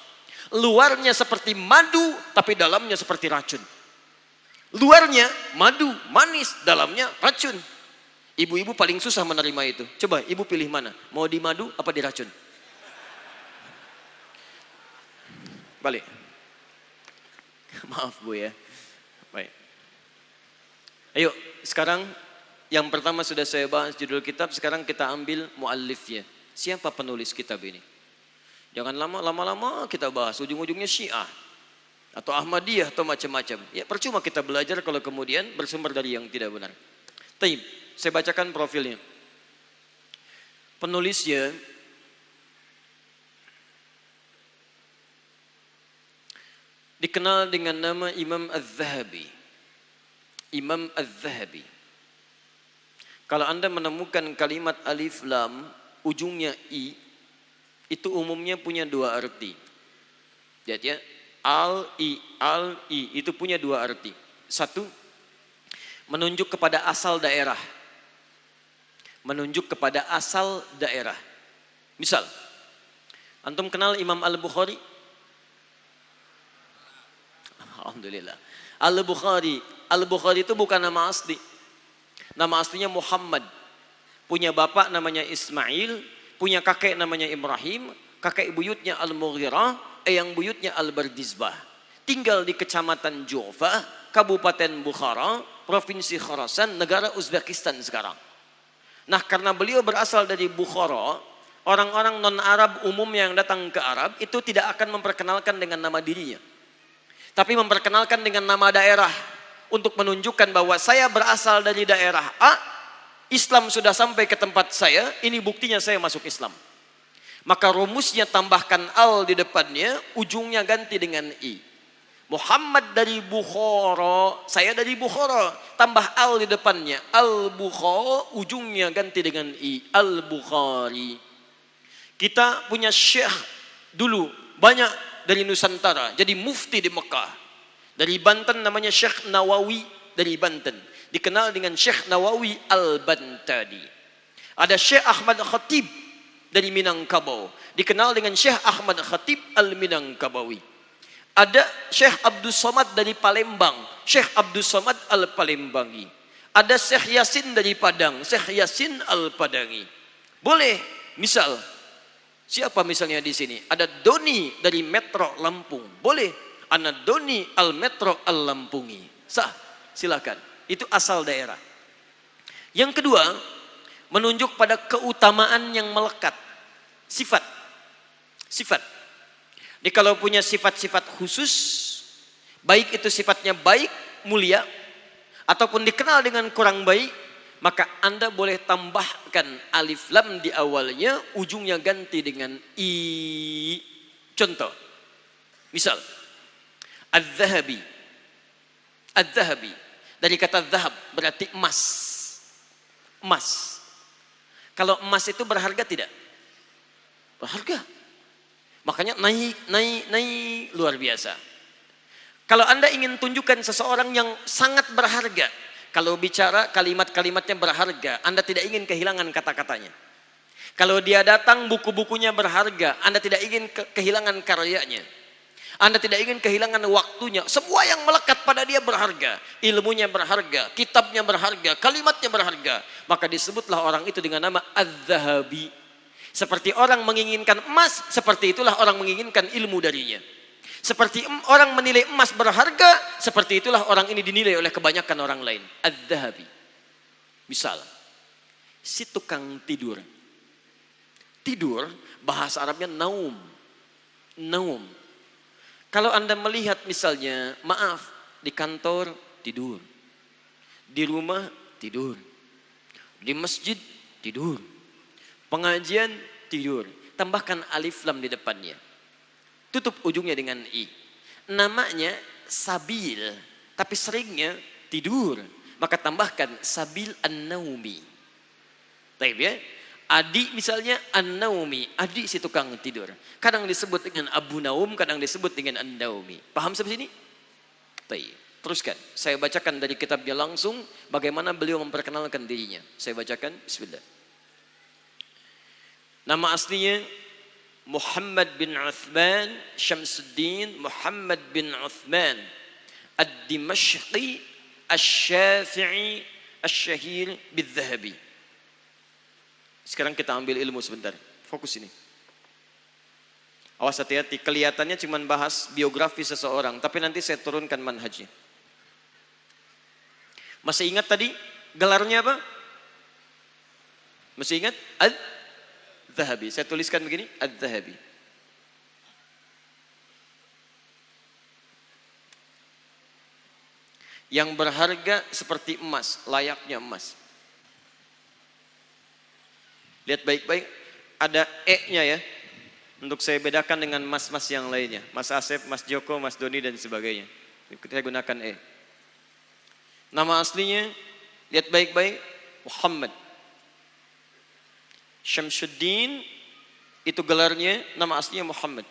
Luarnya seperti madu, tapi dalamnya seperti racun. Luarnya madu, manis, dalamnya racun. Ibu-ibu paling susah menerima itu. Coba ibu pilih mana? Mau di madu apa di racun? Balik. Maaf Bu ya. Baik. Ayo, sekarang yang pertama sudah saya bahas judul kitab, sekarang kita ambil muallifnya. Siapa penulis kitab ini? Jangan lama-lama kita bahas, ujung-ujungnya Syiah atau Ahmadiyah atau macam-macam. Ya percuma kita belajar kalau kemudian bersumber dari yang tidak benar. Taib, saya bacakan profilnya. Penulisnya dikenal dengan nama Imam Az-Zahabi. Imam Az-Zahabi. Kalau Anda menemukan kalimat alif lam ujungnya i, itu umumnya punya dua arti. Lihat ya, al i itu punya dua arti. Satu, menunjuk kepada asal daerah. Menunjuk kepada asal daerah. Misal, antum kenal Imam Al-Bukhari? Alhamdulillah. Al-Bukhari itu bukan nama asli. Nama aslinya Muhammad. Punya bapak namanya Ismail, punya kakek namanya Ibrahim, kakek buyutnya Al-Mughirah, eyang buyutnya Al-Bardizbah. Tinggal di Kecamatan Ju'fa, Kabupaten Bukhara, Provinsi Khorasan, negara Uzbekistan sekarang. Nah, karena beliau berasal dari Bukhara, orang-orang non-Arab umum yang datang ke Arab itu tidak akan memperkenalkan dengan nama dirinya, tapi memperkenalkan dengan nama daerah untuk menunjukkan bahwa saya berasal dari daerah A, Islam sudah sampai ke tempat saya, ini buktinya saya masuk Islam. Maka rumusnya tambahkan al di depannya, ujungnya ganti dengan i. Muhammad dari Bukhara, saya dari Bukhara, tambah al di depannya, Al-Bukhara, ujungnya ganti dengan i, Al-Bukhari. Kita punya syekh dulu banyak dari Nusantara, jadi mufti di Mekah. Dari Banten namanya Syekh Nawawi dari Banten, dikenal dengan Syekh Nawawi Al-Bantadi. Ada Syekh Ahmad Khatib dari Minangkabau, dikenal dengan Syekh Ahmad Khatib Al-Minangkabawi. Ada Syekh Abdus Somad dari Palembang, Syekh Abdus Somad Al-Palembangi. Ada Syekh Yasin dari Padang, Syekh Yasin Al-Padangi. Boleh, misal siapa misalnya di sini? Ada Doni dari Metro Lampung. Boleh. Ana Doni Al-Metro Al-Lampungi. Sah, silakan. Itu asal daerah. Yang kedua, menunjuk pada keutamaan yang melekat. Sifat. Sifat. Jadi kalau punya sifat-sifat khusus, baik itu sifatnya baik, mulia, ataupun dikenal dengan kurang baik, maka Anda boleh tambahkan alif lam di awalnya, ujungnya ganti dengan i. Contoh, misal, Az-Zahabi. Az-Zahabi dari kata zahab berarti emas. Emas. Kalau emas itu berharga tidak? Berharga. Makanya naik luar biasa. Kalau Anda ingin tunjukkan seseorang yang sangat berharga, kalau bicara kalimat-kalimatnya berharga, Anda tidak ingin kehilangan kata-katanya. Kalau dia datang buku-bukunya berharga, Anda tidak ingin kehilangan karyanya. Anda tidak ingin kehilangan waktunya. Semua yang melekat pada dia berharga. Ilmunya berharga, kitabnya berharga, kalimatnya berharga. Maka disebutlah orang itu dengan nama Az-Zahabi. Seperti orang menginginkan emas, seperti itulah orang menginginkan ilmu darinya. Seperti orang menilai emas berharga, seperti itulah orang ini dinilai oleh kebanyakan orang lain. Az-Zahabi. Misal, si tukang tidur. Tidur, bahasa Arabnya naum. Naum. Kalau Anda melihat misalnya, maaf, di kantor tidur, di rumah tidur, di masjid tidur, pengajian tidur, tambahkan alif lam di depannya, tutup ujungnya dengan i. Namanya Sabil, tapi seringnya tidur, maka tambahkan Sabil An-Naumi. Taib ya? Adi misalnya An-Naumi, adik si tukang tidur. Kadang disebut dengan Abu Naum, kadang disebut dengan An-Naumi. Paham sampai sini? Baik. Teruskan. Saya bacakan dari kitabnya langsung bagaimana beliau memperkenalkan dirinya. Saya bacakan. Bismillah. Nama aslinya Muhammad bin Uthman Syamsuddin Muhammad bin Uthman Ad-Dimashqi Asy-Syafi'i Asy-Syahir Bil-Zahabi. Sekarang kita ambil ilmu sebentar. Fokus ini. Awas hati-hati, kelihatannya cuma bahas biografi seseorang, tapi nanti saya turunkan manhajnya. Masih ingat tadi gelarnya apa? Masih ingat? Adz-Dzahabi. Saya tuliskan begini, Adz-Dzahabi. Yang berharga seperti emas, layaknya emas. Lihat baik-baik, ada E-nya ya. Untuk saya bedakan dengan mas-mas yang lainnya. Mas Asep, Mas Joko, Mas Doni dan sebagainya. Saya gunakan E. Nama aslinya, lihat baik-baik, Muhammad Syamsuddin, itu gelarnya, nama aslinya Muhammad.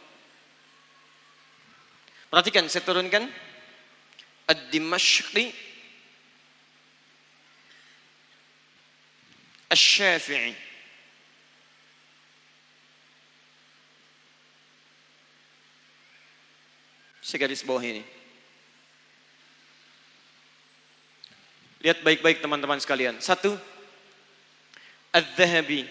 Perhatikan, saya turunkan. Ad-Dimashqi Asy-Syafi'i. Saya garis bawah ini. Lihat baik-baik teman-teman sekalian. Satu, Adz-Dzahabi.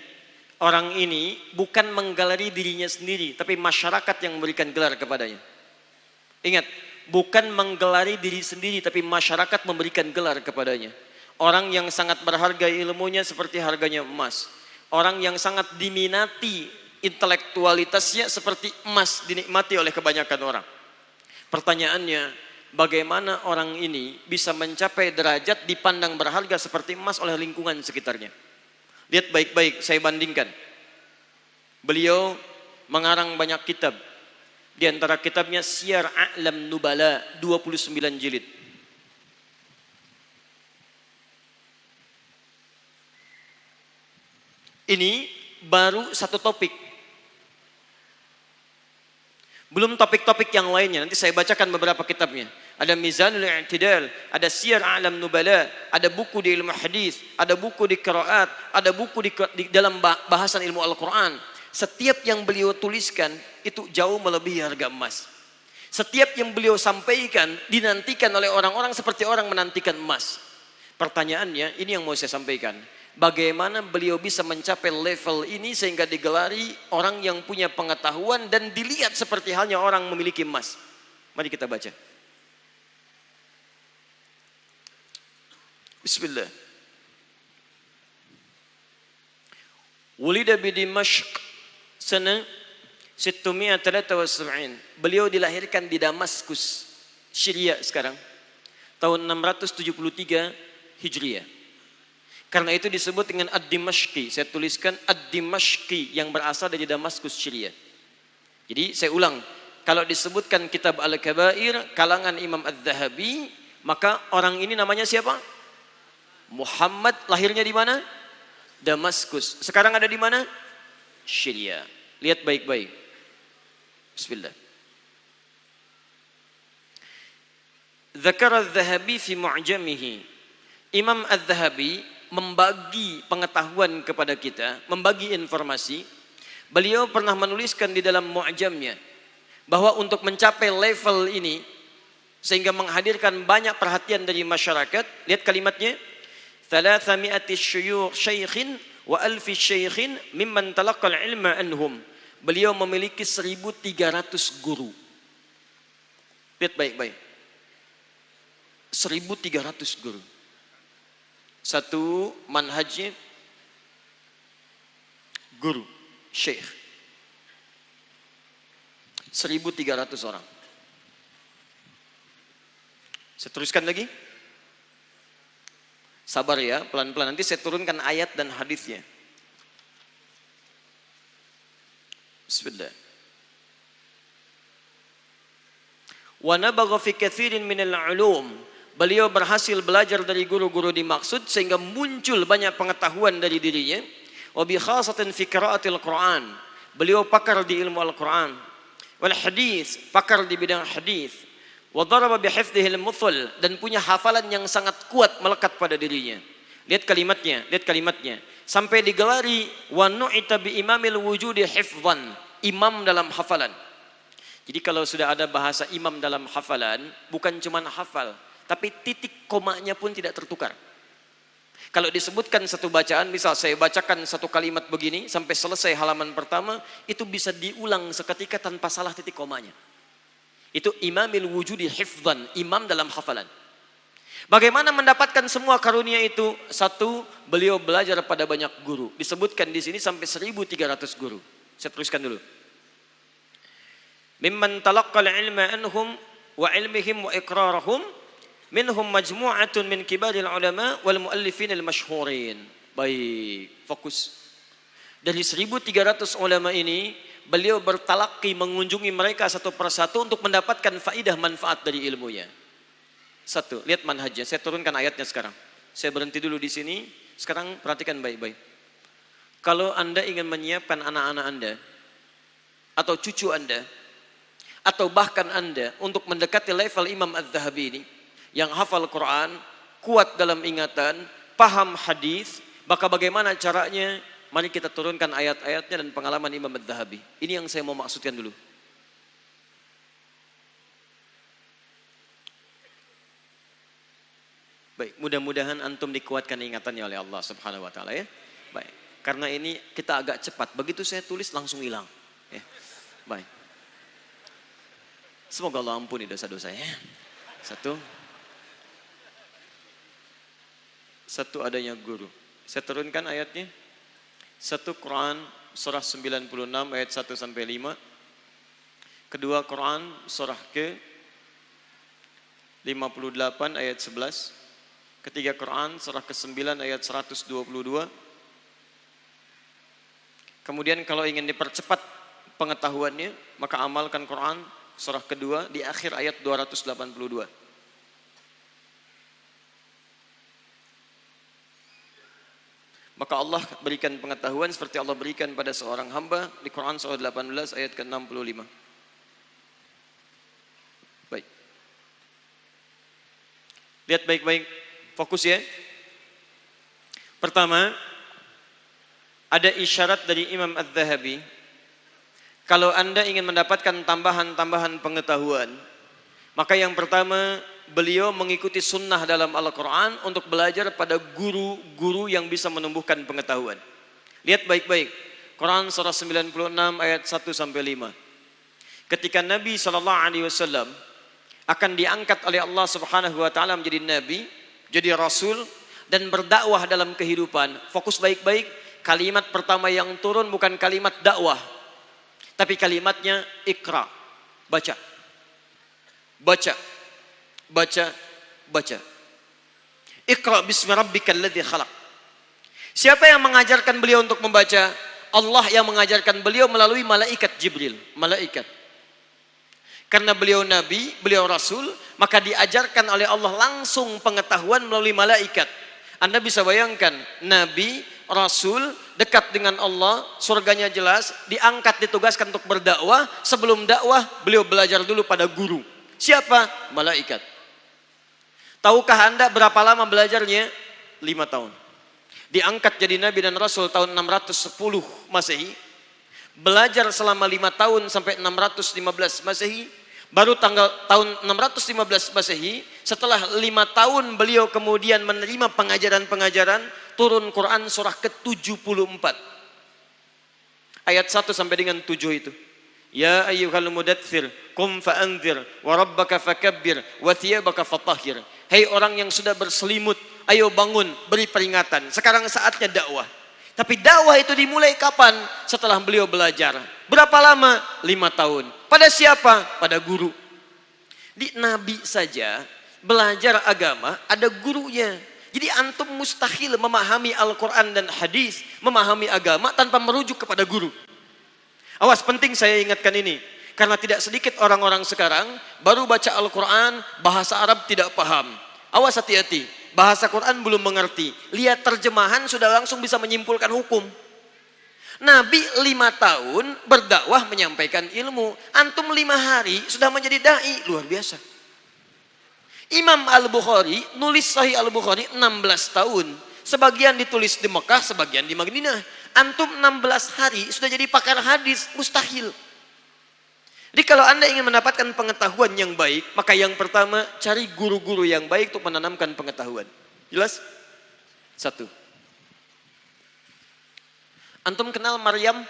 Orang ini bukan menggelari dirinya sendiri, tapi masyarakat yang memberikan gelar kepadanya. Ingat, bukan menggelari diri sendiri, tapi masyarakat memberikan gelar kepadanya. Orang yang sangat berharga ilmunya seperti harganya emas. Orang yang sangat diminati intelektualitasnya seperti emas dinikmati oleh kebanyakan orang. Pertanyaannya, bagaimana orang ini bisa mencapai derajat dipandang berharga seperti emas oleh lingkungan sekitarnya? Lihat baik-baik, saya bandingkan. Beliau mengarang banyak kitab. Di antara kitabnya Syiar A'lam Nubala, 29 jilid. Ini baru satu topik. Belum topik-topik yang lainnya. Nanti saya bacakan beberapa kitabnya. Ada Mizanul I'tidal, ada Syiar A'lam Nubala, ada buku di ilmu hadis, ada buku di qiraat, ada buku di dalam bahasan ilmu Al-Quran. Setiap yang beliau tuliskan itu jauh melebihi harga emas. Setiap yang beliau sampaikan dinantikan oleh orang-orang seperti orang menantikan emas. Pertanyaannya, ini yang mau saya sampaikan. Bagaimana beliau bisa mencapai level ini sehingga digelari orang yang punya pengetahuan dan dilihat seperti halnya orang memiliki emas. Mari kita baca. Bismillah. Wulida bi Dimashq sana 673. Beliau dilahirkan di Damaskus, Syria sekarang. Tahun 673 Hijriah. Karena itu disebut dengan Ad-Dimashqi. Saya tuliskan Ad-Dimashqi yang berasal dari Damaskus, Syria. Jadi saya ulang, kalau disebutkan kitab Al-Kabair kalangan Imam Adz-Dzahabi, maka orang ini namanya siapa? Muhammad, lahirnya di mana? Damaskus. Sekarang ada di mana? Syria. Lihat baik-baik. Bismillah. Dzakara Adz-Dzahabi fi Mu'jamihi. Imam Adz-Dzahabi membagi pengetahuan kepada kita, membagi informasi. Beliau pernah menuliskan di dalam Mu'jamnya bahwa untuk mencapai level ini sehingga menghadirkan banyak perhatian dari masyarakat, lihat kalimatnya, 300 syaikhin wa alfi syaikhin mimman talaqqal ilma anhum. Beliau memiliki 1.300 guru. Lihat baik-baik. 1.300 guru. Satu manhajnya guru, syekh. 1.300 orang. Saya teruskan lagi. Sabar ya, pelan-pelan. Nanti saya turunkan ayat dan hadisnya. Bismillah. Wa nabagha fi katsirin minal ulum. Beliau berhasil belajar dari guru-guru dimaksud sehingga muncul banyak pengetahuan dari dirinya. Wa bi khasatin fi qiraatil Quran. Beliau pakar di ilmu Al-Quran. Wal hadis, pakar di bidang hadis. Wa daraba bi hifdhihi al-muthal, dan punya hafalan yang sangat kuat melekat pada dirinya. Lihat kalimatnya, lihat kalimatnya. Sampai digelari wa nu'ita bi imamil wujudi hifdhan, imam dalam hafalan. Jadi kalau sudah ada bahasa imam dalam hafalan, bukan cuma hafal, tapi titik komanya pun tidak tertukar. Kalau disebutkan satu bacaan, misal saya bacakan satu kalimat begini sampai selesai halaman pertama, itu bisa diulang seketika tanpa salah titik komanya. Itu imamil wujudi hifdzan, imam dalam hafalan. Bagaimana mendapatkan semua karunia itu? Satu, beliau belajar pada banyak guru. Disebutkan di sini sampai 1.300 guru. Saya teruskan dulu. Mimman talaqqal ilma anhum wa ilmihim wa iqrarahum minhum majmu'atun min kibaril ulama wal muallifin al masyhurin. Baik, fokus. Dari 1.300 ulama ini, beliau bertalaqi mengunjungi mereka satu persatu untuk mendapatkan faidah manfaat dari ilmunya. Satu, lihat manhajnya. Saya turunkan ayatnya sekarang. Saya berhenti dulu di sini. Sekarang perhatikan baik-baik. Kalau Anda ingin menyiapkan anak-anak Anda atau cucu Anda atau bahkan Anda untuk mendekati level Imam Az-Zahabi ini, yang hafal Quran, kuat dalam ingatan, paham hadis, maka bagaimana caranya? Mari kita turunkan ayat-ayatnya dan pengalaman Imam Az-Zahabi. Ini yang saya mau maksudkan dulu. Baik, mudah-mudahan antum dikuatkan ingatannya oleh Allah Subhanahu wa taala ya. Baik, karena ini kita agak cepat. Begitu saya tulis langsung hilang. Ya. Baik. Semoga Allah ampuni dosa-dosanya. Satu adanya guru. Saya turunkan ayatnya. Satu Quran surah 96 ayat 1 sampai 5. Kedua Quran surah ke 58 ayat 11. Ketiga Quran surah ke-9 ayat 122. Kemudian kalau ingin dipercepat pengetahuannya, maka amalkan Quran surah kedua di akhir ayat 282. Maka Allah berikan pengetahuan seperti Allah berikan pada seorang hamba di Quran surah 18 ayat ke-65. Baik. Lihat baik-baik, fokus ya. Pertama, ada isyarat dari Imam Az-Zahabi. Kalau Anda ingin mendapatkan tambahan-tambahan pengetahuan, maka yang pertama, beliau mengikuti sunnah dalam Al-Quran untuk belajar pada guru-guru yang bisa menumbuhkan pengetahuan. Lihat baik-baik, Quran surah 96 ayat 1 sampai 5. Ketika Nabi SAW akan diangkat oleh Allah Subhanahu wa taala menjadi nabi, jadi rasul dan berdakwah dalam kehidupan. Fokus baik-baik, kalimat pertama yang turun bukan kalimat dakwah, tapi kalimatnya ikra, baca. Baca. Baca, baca. Iqra bismi rabbikal ladzi khalaq. Siapa yang mengajarkan beliau untuk membaca? Allah yang mengajarkan beliau melalui malaikat Jibril, malaikat. Karena beliau nabi, beliau rasul, maka diajarkan oleh Allah langsung pengetahuan melalui malaikat. Anda bisa bayangkan, nabi, rasul, dekat dengan Allah, surganya jelas, diangkat ditugaskan untuk berdakwah. Sebelum dakwah, beliau belajar dulu pada guru. Siapa? Malaikat. Tahukah Anda berapa lama belajarnya? 5 tahun. Diangkat jadi Nabi dan Rasul tahun 610 Masehi. Belajar selama 5 tahun sampai 615 Masehi. Baru tahun 615 Masehi, setelah 5 tahun beliau kemudian menerima pengajaran-pengajaran, turun Quran surah ke-74. Ayat 1 sampai dengan 7 itu. Ya ayyuhal mudaththir qum fa'anzir wa rabbaka fakabbir wa thiyabaka fatahhir. Hei orang yang sudah berselimut, ayo bangun, beri peringatan. Sekarang saatnya dakwah. Tapi dakwah itu dimulai kapan? Setelah beliau belajar. Berapa lama? 5 tahun. Pada siapa? Pada guru. Di Nabi saja belajar agama ada gurunya. Jadi antum mustahil memahami Al-Quran dan hadis, memahami agama tanpa merujuk kepada guru. Awas, penting saya ingatkan ini. Karena tidak sedikit orang-orang sekarang baru baca Al-Quran, bahasa Arab tidak paham. Awas, hati-hati. Bahasa Quran belum mengerti. Lihat terjemahan sudah langsung bisa menyimpulkan hukum. Nabi 5 tahun berdakwah menyampaikan ilmu. Antum 5 hari sudah menjadi da'i. Luar biasa. Imam Al-Bukhari nulis Sahih Al-Bukhari 16 tahun. Sebagian ditulis di Mekah, sebagian di Madinah. Antum 16 hari sudah jadi pakar hadis. Mustahil. Jadi kalau Anda ingin mendapatkan pengetahuan yang baik, maka yang pertama cari guru-guru yang baik untuk menanamkan pengetahuan. Jelas? Satu. Antum kenal Maryam?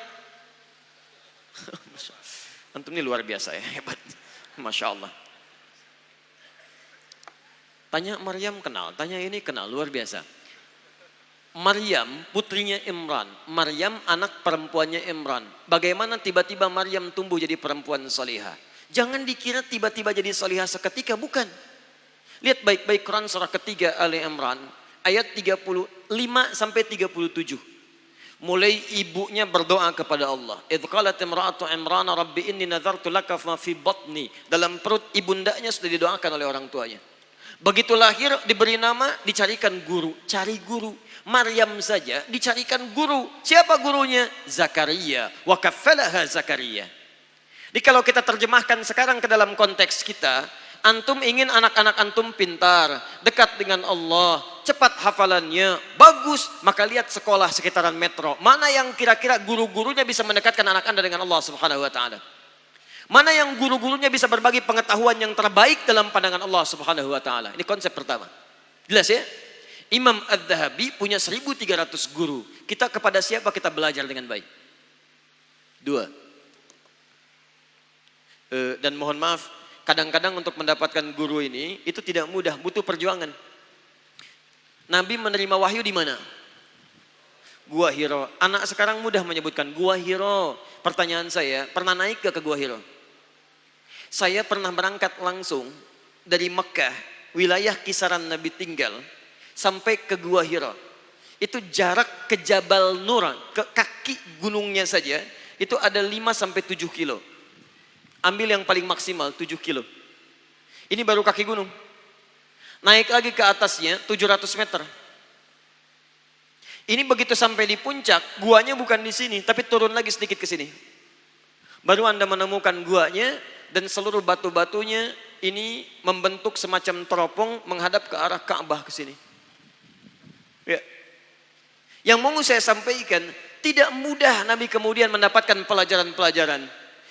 Antum ini luar biasa ya, hebat. Masya Allah. Tanya Maryam kenal, tanya ini kenal, luar biasa. Maryam putrinya Imran, Maryam anak perempuannya Imran. Bagaimana tiba-tiba Maryam tumbuh jadi perempuan salihah? Jangan dikira tiba-tiba jadi salihah seketika, bukan. Lihat baik-baik Quran surah ketiga Ali Imran ayat 35 sampai 37. Mulai ibunya berdoa kepada Allah. Idz qalat imra'atu Imran rabbi inni nazartu laka ma fi batni. Dalam perut ibundanya sudah didoakan oleh orang tuanya. Begitu lahir diberi nama, dicarikan guru, cari guru. Maryam saja dicarikan guru. Siapa gurunya? Zakaria. Wa kaffalaha Zakaria. Jadi kalau kita terjemahkan sekarang ke dalam konteks kita, antum ingin anak-anak antum pintar, dekat dengan Allah, cepat hafalannya, bagus, maka lihat sekolah sekitaran metro. Mana yang kira-kira guru-gurunya bisa mendekatkan anak Anda dengan Allah Subhanahu wa taala? Mana yang guru-gurunya bisa berbagi pengetahuan yang terbaik dalam pandangan Allah Subhanahu wa taala? Ini konsep pertama. Jelas ya? Imam Az-Zahabi punya 1.300 guru. Kita kepada siapa kita belajar dengan baik? Dua. Dan mohon maaf, kadang-kadang untuk mendapatkan guru ini itu tidak mudah, butuh perjuangan. Nabi menerima wahyu di mana? Gua Hiro. Anak sekarang mudah menyebutkan Gua Hiro. Pertanyaan saya, pernah naik ke Gua Hiro? Saya pernah berangkat langsung dari Mekah, wilayah kisaran Nabi tinggal, sampai ke Gua Hiro. Itu jarak ke Jabal Nur, ke kaki gunungnya saja, itu ada 5 sampai 7 kilo. Ambil yang paling maksimal 7 kilo. Ini baru kaki gunung. Naik lagi ke atasnya 700 meter. Ini begitu sampai di puncak, guanya bukan di sini, tapi turun lagi sedikit ke sini. Baru Anda menemukan guanya dan seluruh batu-batunya ini membentuk semacam teropong menghadap ke arah Ka'bah ke sini. Ya. Yang mau saya sampaikan, tidak mudah Nabi kemudian mendapatkan pelajaran-pelajaran.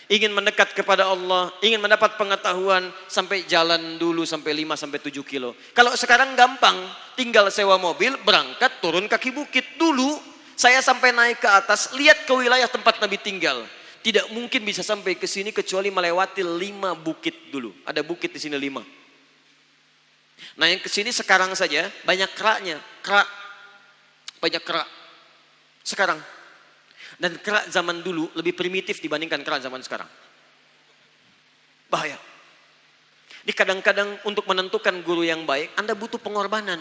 Ingin mendekat kepada Allah, ingin mendapat pengetahuan, sampai jalan dulu sampai 5 sampai 7 kilo. Kalau sekarang gampang, tinggal sewa mobil, berangkat, turun kaki bukit. Dulu saya sampai naik ke atas, lihat ke wilayah tempat Nabi tinggal. Tidak mungkin bisa sampai ke sini kecuali melewati 5 bukit dulu. Ada bukit di sini 5. Nah yang ke sini sekarang saja banyak keraknya, banyak kerak. Sekarang. Dan kerak zaman dulu lebih primitif dibandingkan kerak zaman sekarang. Bahaya. Di kadang-kadang untuk menentukan guru yang baik, Anda butuh pengorbanan.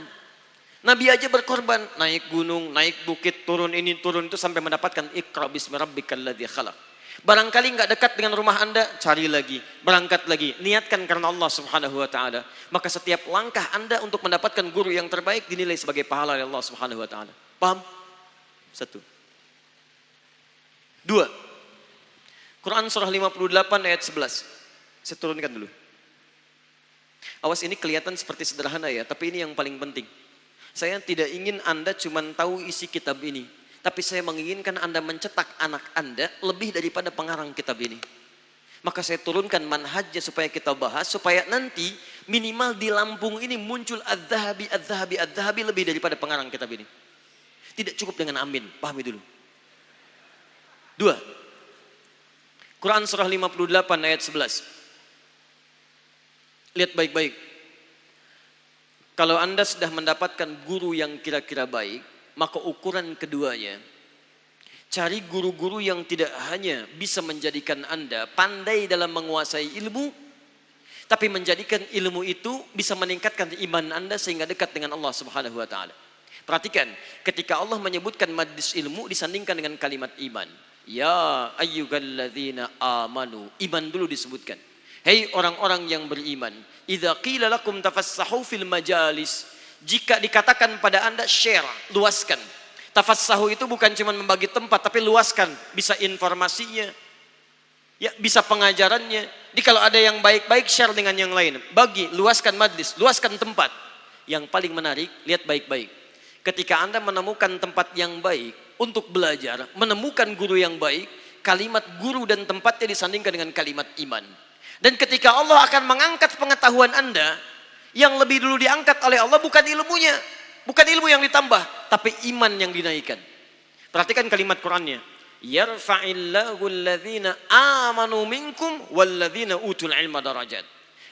Nabi aja berkorban, naik gunung, naik bukit, turun ini, turun itu sampai mendapatkan Iqra bismi rabbikal ladzi khalaq. Barangkali nggak dekat dengan rumah Anda, cari lagi, berangkat lagi, niatkan karena Allah Subhanahu wa taala. Maka setiap langkah Anda untuk mendapatkan guru yang terbaik dinilai sebagai pahala oleh Allah Subhanahu wa taala. Paham? 1. 2. Quran surah 58 ayat 11. Saya turunkan dulu. Awas, ini kelihatan seperti sederhana ya, tapi ini yang paling penting. Saya tidak ingin Anda cuma tahu isi kitab ini, tapi saya menginginkan Anda mencetak anak Anda lebih daripada pengarang kitab ini. Maka saya turunkan manhajnya supaya kita bahas, supaya nanti minimal di Lampung ini muncul Az-Zahabi, Az-Zahabi, Az-Zahabi lebih daripada pengarang kitab ini. Tidak cukup dengan amin, pahami dulu. 2. Quran surah 58 ayat 11. Lihat baik-baik. Kalau Anda sudah mendapatkan guru yang kira-kira baik, maka ukuran keduanya, cari guru-guru yang tidak hanya bisa menjadikan Anda pandai dalam menguasai ilmu, tapi menjadikan ilmu itu bisa meningkatkan iman Anda sehingga dekat dengan Allah Subhanahu wa taala. Perhatikan, ketika Allah menyebutkan majlis ilmu disandingkan dengan kalimat iman. Ya ayyuhalladzina amanu, iman dulu disebutkan. Hei orang-orang yang beriman, idza qila lakum tafassahu fil majalis, jika dikatakan pada Anda share, luaskan. Tafassahu itu bukan cuma membagi tempat, tapi luaskan, bisa informasinya, ya bisa pengajarannya. Jadi kalau ada yang baik-baik share dengan yang lain, bagi, luaskan majlis, luaskan tempat. Yang paling menarik, lihat baik-baik. Ketika Anda menemukan tempat yang baik untuk belajar, menemukan guru yang baik, kalimat guru dan tempatnya disandingkan dengan kalimat iman. Dan ketika Allah akan mengangkat pengetahuan Anda, yang lebih dulu diangkat oleh Allah bukan ilmunya, Bukan ilmu yang ditambah, tapi iman yang dinaikkan. Perhatikan kalimat Qur'annya. Yarfa'illahu alladhina amanu minkum walladhina utul ilma darajat.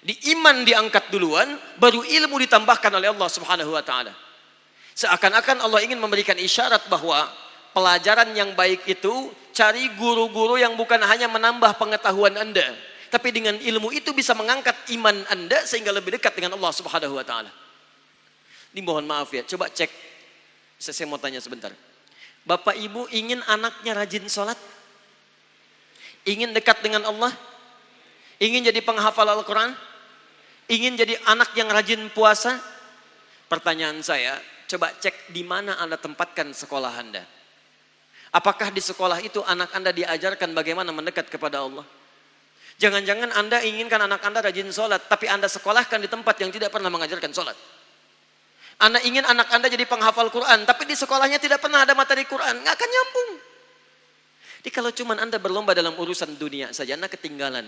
Di iman diangkat duluan, baru ilmu ditambahkan oleh Allah Subhanahu wa taala. Seakan-akan Allah ingin memberikan isyarat bahwa pelajaran yang baik itu cari guru-guru yang bukan hanya menambah pengetahuan Anda, tapi dengan ilmu itu bisa mengangkat iman Anda sehingga lebih dekat dengan Allah Subhanahu wa taala. Ini mohon maaf ya, coba cek. Saya mau tanya sebentar. Bapak Ibu ingin anaknya rajin sholat? Ingin dekat dengan Allah? Ingin jadi penghafal Al-Quran? Ingin jadi anak yang rajin puasa? Pertanyaan saya, coba cek di mana Anda tempatkan sekolah Anda. Apakah di sekolah itu anak Anda diajarkan bagaimana mendekat kepada Allah? Jangan-jangan Anda inginkan anak Anda rajin sholat, tapi Anda sekolahkan di tempat yang tidak pernah mengajarkan sholat. Anda ingin anak Anda jadi penghafal Quran, tapi di sekolahnya tidak pernah ada materi Quran, nggak akan nyambung. Jadi kalau cuma Anda berlomba dalam urusan dunia saja, Anda ketinggalan.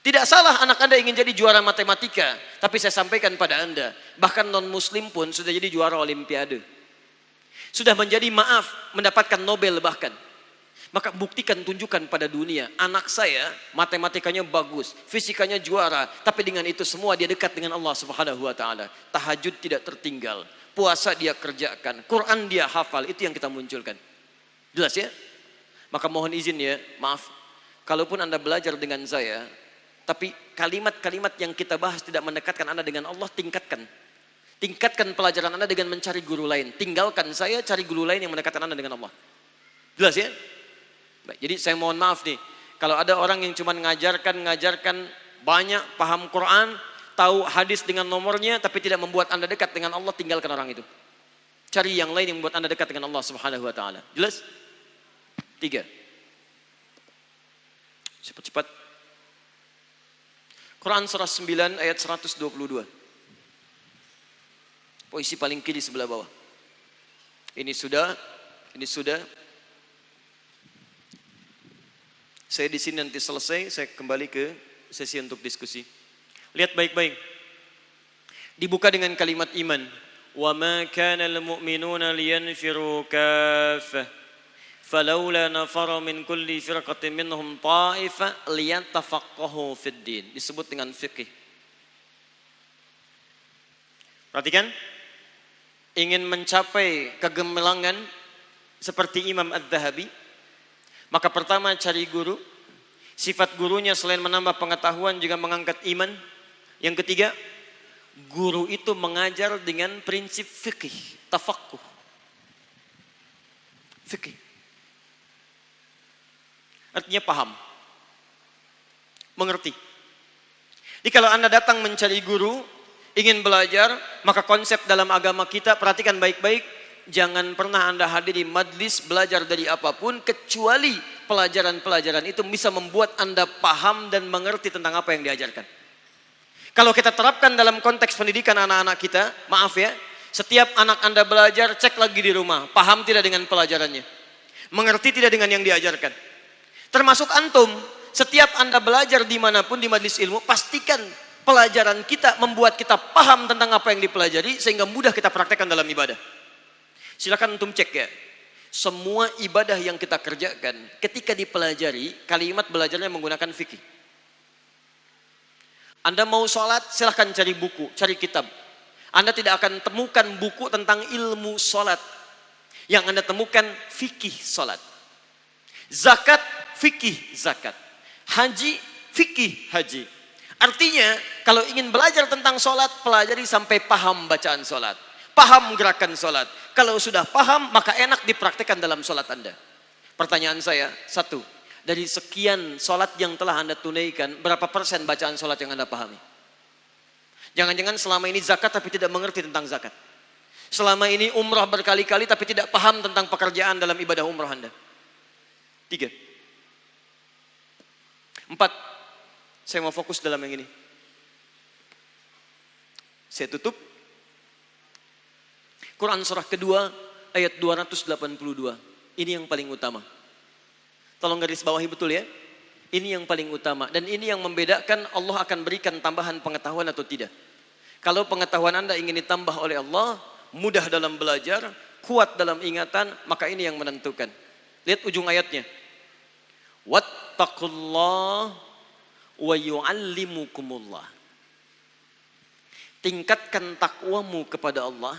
Tidak salah anak Anda ingin jadi juara matematika, tapi saya sampaikan pada Anda, bahkan non-muslim pun sudah jadi juara olimpiade. Sudah menjadi mendapatkan Nobel bahkan. Maka buktikan, tunjukkan pada dunia, anak saya matematikanya bagus, fisikanya juara, tapi dengan itu semua dia dekat dengan Allah Subhanahu wa taala. Tahajud tidak tertinggal, puasa dia kerjakan, Quran dia hafal, itu yang kita munculkan. Jelas ya? Maka mohon izin ya, maaf, kalaupun Anda belajar dengan saya, tapi kalimat-kalimat yang kita bahas tidak mendekatkan Anda dengan Allah, tingkatkan. Tingkatkan pelajaran Anda dengan mencari guru lain. Tinggalkan saya, cari guru lain yang mendekatkan Anda dengan Allah. Jelas ya? Baik, jadi saya mohon maaf nih, kalau ada orang yang cuma ngajarkan banyak, paham Quran, tahu hadis dengan nomornya, tapi tidak membuat Anda dekat dengan Allah, tinggalkan orang itu. Cari yang lain yang membuat Anda dekat dengan Allah Subhanahu wa taala. Jelas? 3. Cepat-cepat. Quran surah 9 ayat 122. Posisi paling kiri sebelah bawah. Ini sudah. Saya di sini nanti selesai, saya kembali ke sesi untuk diskusi. Lihat baik-baik. Dibuka dengan kalimat iman. Wa ma kana al-mu'minuna liyanfiru kaffah. Falaula nafara min kulli firqatin minhum ta'ifah liyatafaqahu fid din. Disebut dengan fikih. Perhatikan. Ingin mencapai kegemilangan seperti Imam Az-Zahabi, maka pertama cari guru. Sifat gurunya selain menambah pengetahuan juga mengangkat iman. Yang ketiga, guru itu mengajar dengan prinsip fikih, tafaqquh. Fikih. Artinya paham. Mengerti. Jadi kalau Anda datang mencari guru, ingin belajar, maka konsep dalam agama kita, perhatikan baik-baik. Jangan pernah Anda hadiri majlis belajar dari apapun, kecuali pelajaran-pelajaran itu bisa membuat Anda paham dan mengerti tentang apa yang diajarkan. Kalau kita terapkan dalam konteks pendidikan anak-anak kita, maaf ya, setiap anak Anda belajar, cek lagi di rumah, paham tidak dengan pelajarannya, mengerti tidak dengan yang diajarkan. Termasuk antum, setiap Anda belajar dimanapun di majlis ilmu, pastikan pelajaran kita membuat kita paham tentang apa yang dipelajari, sehingga mudah kita praktekkan dalam ibadah. Silakan antum cek ya. Semua ibadah yang kita kerjakan ketika dipelajari, kalimat belajarnya menggunakan fikih. Anda mau sholat, silahkan cari buku, cari kitab. Anda tidak akan temukan buku tentang ilmu sholat. Yang Anda temukan fikih sholat. Zakat, fikih zakat. Haji, fikih haji. Artinya, kalau ingin belajar tentang sholat, pelajari sampai paham bacaan sholat. Paham gerakan sholat. Kalau sudah paham, maka enak dipraktikkan dalam sholat Anda. Pertanyaan saya, 1. Dari sekian sholat yang telah Anda tunaikan, berapa persen bacaan sholat yang Anda pahami? Jangan-jangan selama ini zakat tapi tidak mengerti tentang zakat. Selama ini umrah berkali-kali tapi tidak paham tentang pekerjaan dalam ibadah umrah Anda. 3. 4. Saya mau fokus dalam yang ini. Saya tutup. Quran surah kedua ayat 282. Ini yang paling utama. Tolong garis bawahi betul ya. Ini yang paling utama. Dan ini yang membedakan Allah akan berikan tambahan pengetahuan atau tidak. Kalau pengetahuan Anda ingin ditambah oleh Allah, mudah dalam belajar, kuat dalam ingatan, maka ini yang menentukan. Lihat ujung ayatnya. Wattaqullah wa yu'allimukumullah. Tingkatkan takwamu kepada Allah,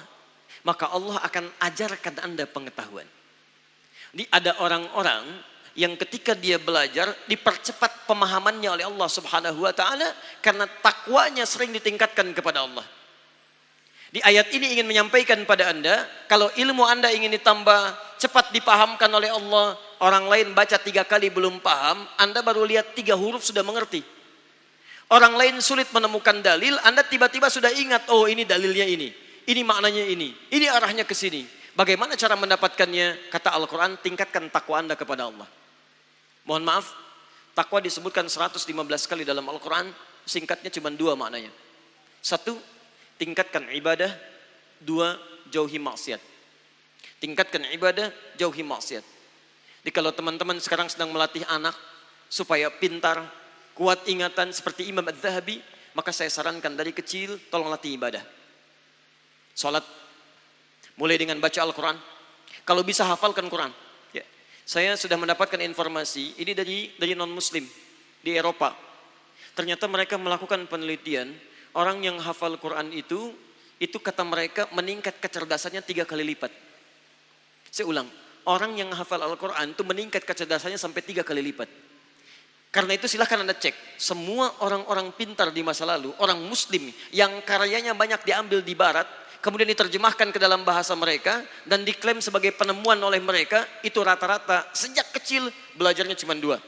maka Allah akan ajarkan Anda pengetahuan. Ada orang-orang yang ketika dia belajar dipercepat pemahamannya oleh Allah Subhanahu wa taala karena takwanya sering ditingkatkan kepada Allah. Di ayat ini ingin menyampaikan pada Anda, kalau ilmu Anda ingin ditambah cepat dipahamkan oleh Allah, orang lain baca 3 kali belum paham, Anda baru lihat 3 huruf sudah mengerti. Orang lain sulit menemukan dalil, Anda tiba-tiba sudah ingat, oh ini dalilnya ini maknanya ini arahnya ke sini. Bagaimana cara mendapatkannya? Kata Al-Quran, tingkatkan takwa Anda kepada Allah. Mohon maaf, takwa disebutkan 115 kali dalam Al-Quran, singkatnya cuma 2 maknanya. 1, tingkatkan ibadah. 2, jauhi maksiat. Tingkatkan ibadah, jauhi maksiat. Jadi kalau teman-teman sekarang sedang melatih anak supaya pintar, kuat ingatan seperti Imam Adz-Dzahabi, maka saya sarankan dari kecil tolong latih ibadah. Salat, mulai dengan baca Al-Quran. Kalau bisa hafalkan Quran. Ya. Saya sudah mendapatkan informasi ini dari non-muslim di Eropa. Ternyata mereka melakukan penelitian, orang yang hafal Quran itu kata mereka meningkat kecerdasannya 3 kali lipat. Saya ulang, orang yang hafal Al-Quran itu meningkat kecerdasannya sampai 3 kali lipat. Karena itu silahkan Anda cek, semua orang-orang pintar di masa lalu, orang muslim yang karyanya banyak diambil di barat, kemudian diterjemahkan ke dalam bahasa mereka dan diklaim sebagai penemuan oleh mereka, itu rata-rata sejak kecil belajarnya cuma 2.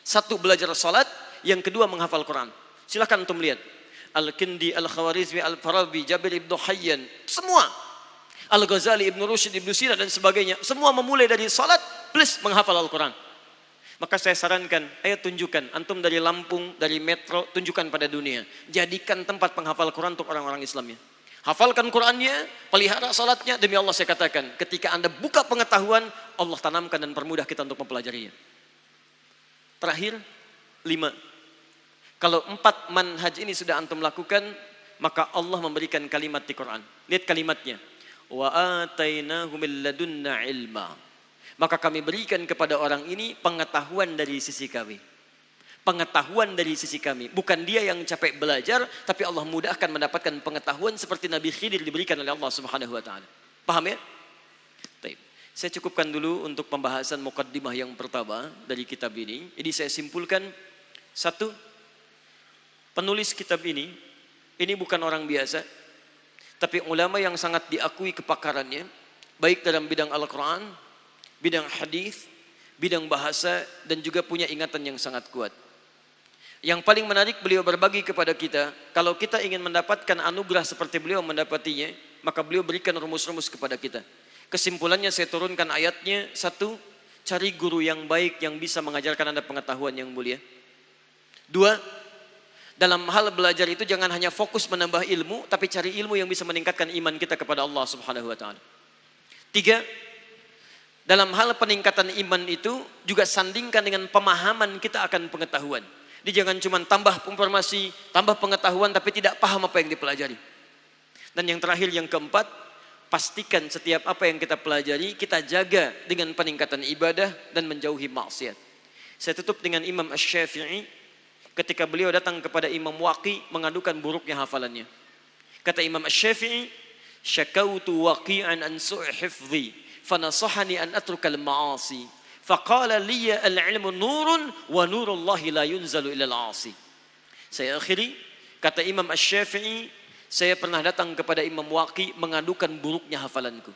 1, belajar salat, yang kedua menghafal Quran. Silahkan untuk melihat Al-Kindi, Al-Khawarizmi, Al-Farabi, Jabir Ibn Hayyan, semua, Al-Ghazali, Ibn Rushd, Ibn Sina dan sebagainya, semua memulai dari salat plus menghafal Al-Quran. Maka saya sarankan, ayo tunjukkan, antum dari Lampung, dari Metro, tunjukkan pada dunia, jadikan tempat penghafal Quran untuk orang-orang Islamnya. Hafalkan Qurannya, pelihara salatnya, demi Allah saya katakan, ketika Anda buka pengetahuan, Allah tanamkan dan permudah kita untuk mempelajarinya. Terakhir, 5. Kalau 4 manhaj ini sudah antum lakukan, maka Allah memberikan kalimat di Quran. Lihat kalimatnya. Wa atainahu min ladunna ilma. Maka kami berikan kepada orang ini pengetahuan dari sisi kami. Pengetahuan dari sisi kami. Bukan dia yang capek belajar, tapi Allah mudahkan mendapatkan pengetahuan seperti Nabi Khidir diberikan oleh Allah Subhanahu wa taala. Paham ya? Baik. Saya cukupkan dulu untuk pembahasan muqaddimah yang pertama dari kitab ini. Jadi saya simpulkan, 1, penulis kitab ini bukan orang biasa, tapi ulama yang sangat diakui kepakarannya, baik dalam bidang Al-Quran, bidang hadis, bidang bahasa, dan juga punya ingatan yang sangat kuat. Yang paling menarik, beliau berbagi kepada kita, kalau kita ingin mendapatkan anugerah seperti beliau mendapatinya, maka beliau berikan rumus-rumus kepada kita. Kesimpulannya saya turunkan ayatnya. 1, cari guru yang baik yang bisa mengajarkan Anda pengetahuan yang mulia. 2, dalam hal belajar itu jangan hanya fokus menambah ilmu, tapi cari ilmu yang bisa meningkatkan iman kita kepada Allah Subhanahu wa taala. 3, dalam hal peningkatan iman itu juga sandingkan dengan pemahaman kita akan pengetahuan. Jadi jangan cuma tambah informasi, tambah pengetahuan tapi tidak paham apa yang dipelajari. Dan yang terakhir, yang keempat, pastikan setiap apa yang kita pelajari kita jaga dengan peningkatan ibadah dan menjauhi maksiat. Saya tutup dengan Imam Asy-Syafi'i ketika beliau datang kepada Imam Waqi mengadukan buruknya hafalannya. Kata Imam Asy-Syafi'i, "Syakautu waqi'an an su'i hifdhi, fanasahani an atrukal ma'asi. Faqala liya al-ilmu nurun wa nurullahi la yunzalu ila al-'asi." Saya akhiri, kata Imam Asy-Syafi'i, saya pernah datang kepada Imam Waqi mengadukan buruknya hafalanku.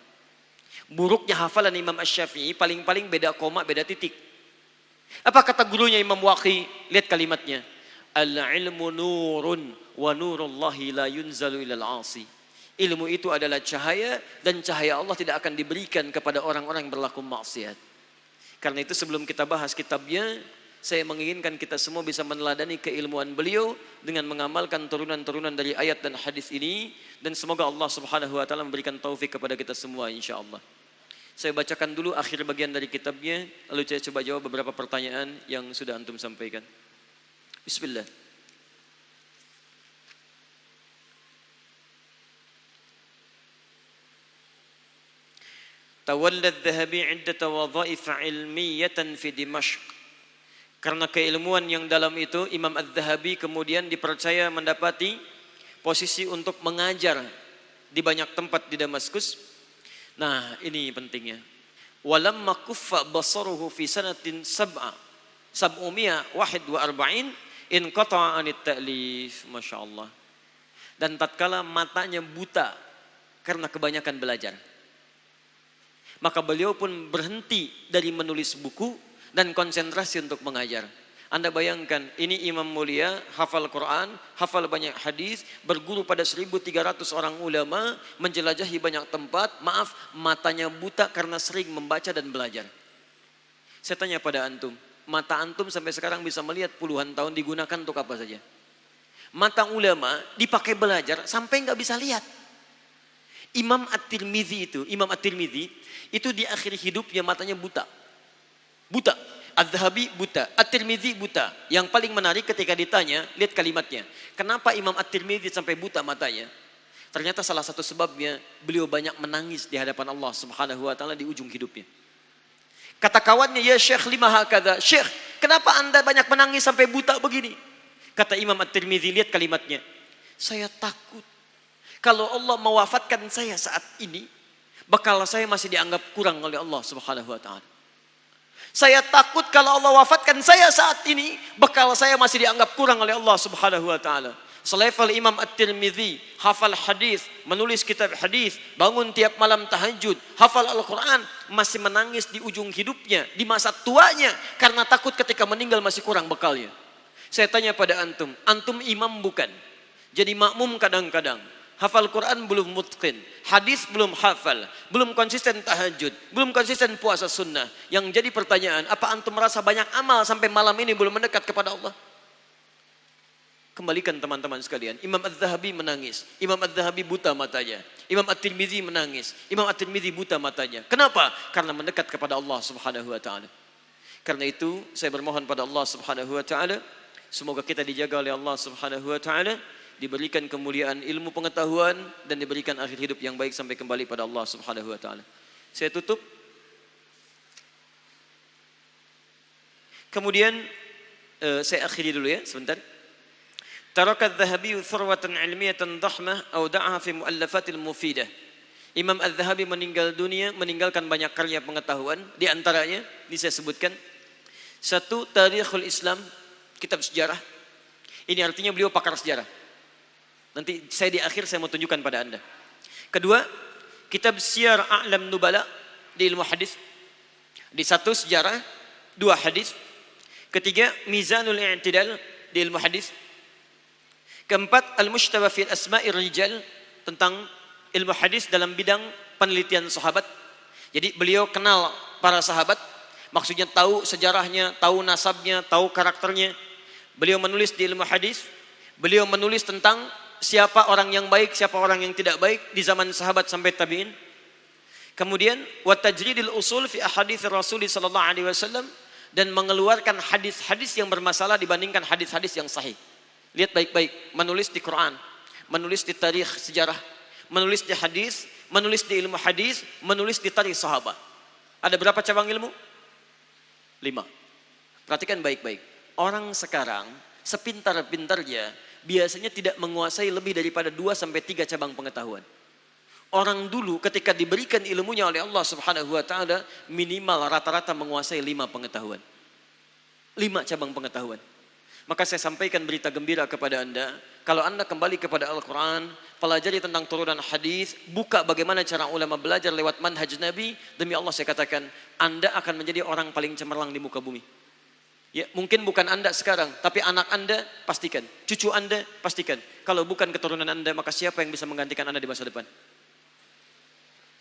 Buruknya hafalan Imam Asy-Syafi'i paling-paling beda koma, beda titik. Apa kata gurunya Imam Waqi? Lihat kalimatnya. Al-ilmu nurun wa nurullahi la yunzalu ila al-'asi. Ilmu itu adalah cahaya dan cahaya Allah tidak akan diberikan kepada orang-orang yang berlaku maksiat. Karena itu sebelum kita bahas kitabnya, saya menginginkan kita semua bisa meneladani keilmuan beliau dengan mengamalkan turunan-turunan dari ayat dan hadis ini, dan semoga Allah Subhanahu wa taala memberikan taufik kepada kita semua insyaallah. Saya bacakan dulu akhir bagian dari kitabnya, lalu saya coba jawab beberapa pertanyaan yang sudah antum sampaikan. Bismillah. Tawalla adh-dhahabi 'iddata wadhaif 'ilmiyatan fi Dimashq. Karena keilmuan yang dalam itu, Imam Adz-Dzahabi kemudian dipercaya mendapati posisi untuk mengajar di banyak tempat di Damaskus. Nah, ini pentingnya. Walamma kuffa basaruhu fi sanatin sab'umiyah wahid wa arba'in inqata'a anit ta'lif. Masya Allah. Dan tatkala matanya buta karena kebanyakan belajar, maka beliau pun berhenti dari menulis buku dan konsentrasi untuk mengajar. Anda bayangkan, ini imam mulia, hafal Quran, hafal banyak hadis, berguru pada 1.300 orang ulama, menjelajahi banyak tempat, maaf, matanya buta karena sering membaca dan belajar. Saya tanya pada antum, mata antum sampai sekarang bisa melihat puluhan tahun digunakan untuk apa saja? Mata ulama dipakai belajar sampai nggak bisa lihat. Imam At-Tirmidzi itu di akhir hidupnya matanya buta. Buta. Adz-Dzahabi buta, At-Tirmidzi buta. Yang paling menarik ketika ditanya, lihat kalimatnya. Kenapa Imam At-Tirmidzi sampai buta matanya? Ternyata salah satu sebabnya beliau banyak menangis di hadapan Allah Subhanahu wa taala di ujung hidupnya. Kata kawannya, "Ya Syekh, lima hakadha?" "Syekh, kenapa Anda banyak menangis sampai buta begini?" Kata Imam At-Tirmidzi, lihat kalimatnya. "Saya takut kalau Allah mewafatkan saya saat ini, bakal saya masih dianggap kurang oleh Allah Subhanahu wa taala. Saya takut kalau Allah wafatkan saya saat ini, bakal saya masih dianggap kurang oleh Allah Subhanahu wa taala." Selevel Imam At-Tirmidzi, hafal hadis, menulis kitab hadis, bangun tiap malam tahajud, hafal Al-Quran, masih menangis di ujung hidupnya, di masa tuanya, karena takut ketika meninggal masih kurang bekalnya. Saya tanya pada antum, antum imam bukan? Jadi makmum kadang-kadang. Hafal Quran belum mutqin, hadis belum hafal, belum konsisten tahajud, belum konsisten puasa sunnah. Yang jadi pertanyaan, apa antum merasa banyak amal sampai malam ini belum mendekat kepada Allah? Kembalikan teman-teman sekalian, Imam Adz-Dzahabi menangis, Imam Adz-Dzahabi buta matanya, Imam At-Tirmidzi menangis, Imam At-Tirmidzi buta matanya. Kenapa? Karena mendekat kepada Allah Subhanahu wa taala. Karena itu saya bermohon pada Allah Subhanahu wa taala, semoga kita dijaga oleh Allah Subhanahu wa taala, diberikan kemuliaan ilmu pengetahuan dan diberikan akhir hidup yang baik sampai kembali pada Allah Subhanahu wa taala. Saya tutup. Kemudian saya akhiri dulu ya sebentar. Taraka adz-Dzahabi thurwatan 'ilmiyatan dhahmah awda'aha fi mu'allafatil mufidah. Imam Adz-Dzahabi meninggal dunia meninggalkan banyak karya pengetahuan, di antaranya ini saya sebutkan. Satu, Tarikhul Islam, kitab sejarah. Ini artinya beliau pakar sejarah. Nanti saya di akhir saya mau tunjukkan pada Anda. Kedua, kitab Siyar A'lam Nubala di ilmu hadis. Di satu sejarah, dua hadis. Ketiga, Mizanul I'tidal di ilmu hadis. Keempat, Al-Mushtaba fi Asma'ir Rijal tentang ilmu hadis dalam bidang penelitian sahabat. Jadi beliau kenal para sahabat, maksudnya tahu sejarahnya, tahu nasabnya, tahu karakternya. Beliau menulis di ilmu hadis. Beliau menulis tentang siapa orang yang baik, siapa orang yang tidak baik di zaman sahabat sampai tabi'in. Kemudian wa tajridil usul fi ahadits Rasul sallallahu alaihi wasallam, dan mengeluarkan hadis-hadis yang bermasalah dibandingkan hadis-hadis yang sahih. Lihat baik-baik, menulis di Quran, menulis di tarikh sejarah, menulis di hadis, menulis di ilmu hadis, menulis di tarikh sahabat. Ada berapa cabang ilmu? 5. Perhatikan baik-baik. Orang sekarang sepintar-pintarnya biasanya tidak menguasai lebih daripada 2 sampai 3 cabang pengetahuan. Orang dulu ketika diberikan ilmunya oleh Allah Subhanahu wa taala, minimal rata-rata menguasai 5 pengetahuan. 5 cabang pengetahuan. Maka saya sampaikan berita gembira kepada Anda, kalau Anda kembali kepada Al-Quran, pelajari tentang turunan hadis, buka bagaimana cara ulama belajar lewat manhaj Nabi, demi Allah saya katakan, Anda akan menjadi orang paling cemerlang di muka bumi. Ya, mungkin bukan Anda sekarang, tapi anak Anda pastikan, cucu Anda pastikan. Kalau bukan keturunan Anda, maka siapa yang bisa menggantikan Anda di masa depan?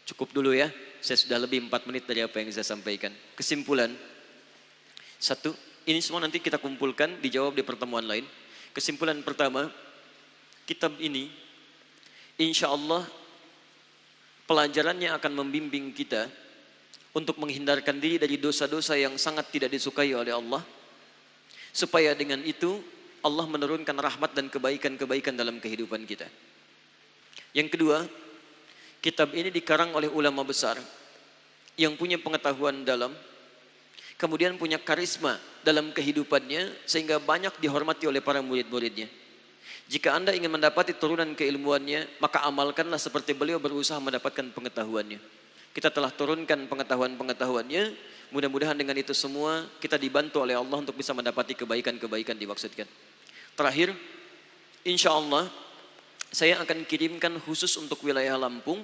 Cukup dulu ya, saya sudah lebih 4 menit dari apa yang saya sampaikan. Kesimpulan, 1, ini semua nanti kita kumpulkan, dijawab di pertemuan lain. Kesimpulan pertama, kitab ini insya Allah pelajarannya akan membimbing kita untuk menghindarkan diri dari dosa-dosa yang sangat tidak disukai oleh Allah, supaya dengan itu Allah menurunkan rahmat dan kebaikan-kebaikan dalam kehidupan kita. Yang kedua, kitab ini dikarang oleh ulama besar yang punya pengetahuan dalam, kemudian punya karisma dalam kehidupannya sehingga banyak dihormati oleh para murid-muridnya. Jika Anda ingin mendapati turunan keilmuannya, maka amalkanlah seperti beliau berusaha mendapatkan pengetahuannya. Kita telah turunkan pengetahuan-pengetahuannya, mudah-mudahan dengan itu semua kita dibantu oleh Allah untuk bisa mendapati kebaikan-kebaikan dimaksudkan. Terakhir, insya Allah saya akan kirimkan khusus untuk wilayah Lampung,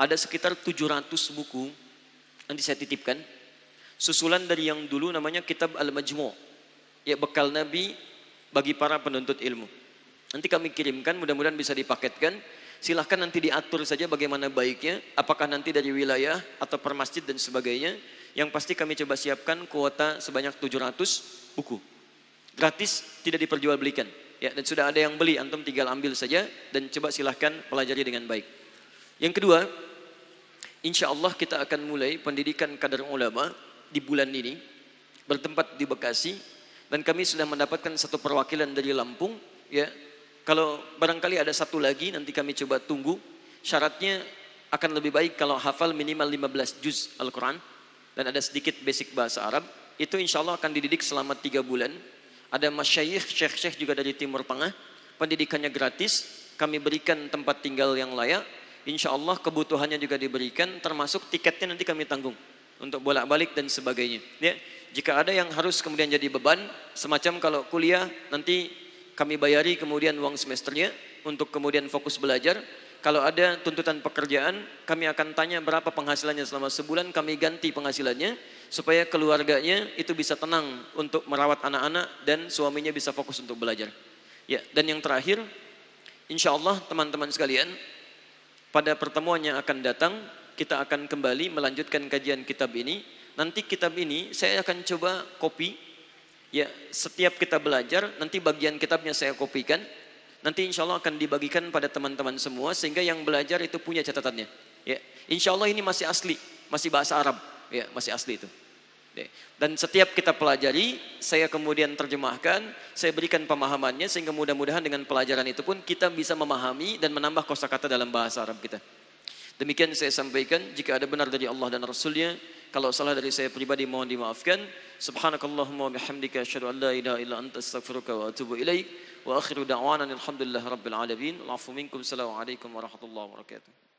ada sekitar 700 buku, nanti saya titipkan, susulan dari yang dulu namanya Kitab Al-Majmu', ya bekal Nabi bagi para penuntut ilmu. Nanti kami kirimkan, mudah-mudahan bisa dipaketkan. Silahkan nanti diatur saja bagaimana baiknya, apakah nanti dari wilayah atau per masjid dan sebagainya. Yang pasti kami coba siapkan kuota sebanyak 700 buku. Gratis, tidak diperjualbelikan. Ya, dan sudah ada yang beli, antum tinggal ambil saja dan coba silahkan pelajari dengan baik. Yang kedua, insya Allah kita akan mulai pendidikan kader ulama di bulan ini, bertempat di Bekasi, dan kami sudah mendapatkan satu perwakilan dari Lampung, ya. Kalau barangkali ada satu lagi, nanti kami coba tunggu. Syaratnya akan lebih baik kalau hafal minimal 15 juz Al-Quran dan ada sedikit basic bahasa Arab. Itu insya Allah akan dididik selama 3 bulan. Ada masyayikh, syekh-syekh juga dari Timur Tengah. Pendidikannya gratis, kami berikan tempat tinggal yang layak. Insya Allah kebutuhannya juga diberikan, termasuk tiketnya nanti kami tanggung untuk bolak-balik dan sebagainya. Ya, jika ada yang harus kemudian jadi beban, semacam kalau kuliah nanti kami bayari kemudian uang semesternya untuk kemudian fokus belajar. Kalau ada tuntutan pekerjaan, kami akan tanya berapa penghasilannya selama sebulan, kami ganti penghasilannya supaya keluarganya itu bisa tenang untuk merawat anak-anak dan suaminya bisa fokus untuk belajar. Ya, dan yang terakhir, insya Allah teman-teman sekalian, pada pertemuan yang akan datang kita akan kembali melanjutkan kajian kitab ini. Nanti kitab ini saya akan coba copy. Ya, setiap kita belajar, nanti bagian kitabnya saya kopikan. Nanti insya Allah akan dibagikan pada teman-teman semua, sehingga yang belajar itu punya catatannya. Ya, insya Allah ini masih asli, masih bahasa Arab. Ya, masih asli itu. Ya. Dan setiap kita pelajari, saya kemudian terjemahkan, saya berikan pemahamannya, sehingga mudah-mudahan dengan pelajaran itu pun kita bisa memahami dan menambah kosakata dalam bahasa Arab kita. Demikian saya sampaikan, jika ada benar dari Allah dan Rasulnya, kalau salah dari saya pribadi mohon dimaafkan. Subhanakallahumma wa bihamdika asyhadu an la ilaha illa anta astaghfiruka wa atubu ilaik. Wa akhiru da'wana alhamdulillahi rabbil alamin. Al'afu minkum. Assalamualaikum warahmatullahi wabarakatuh.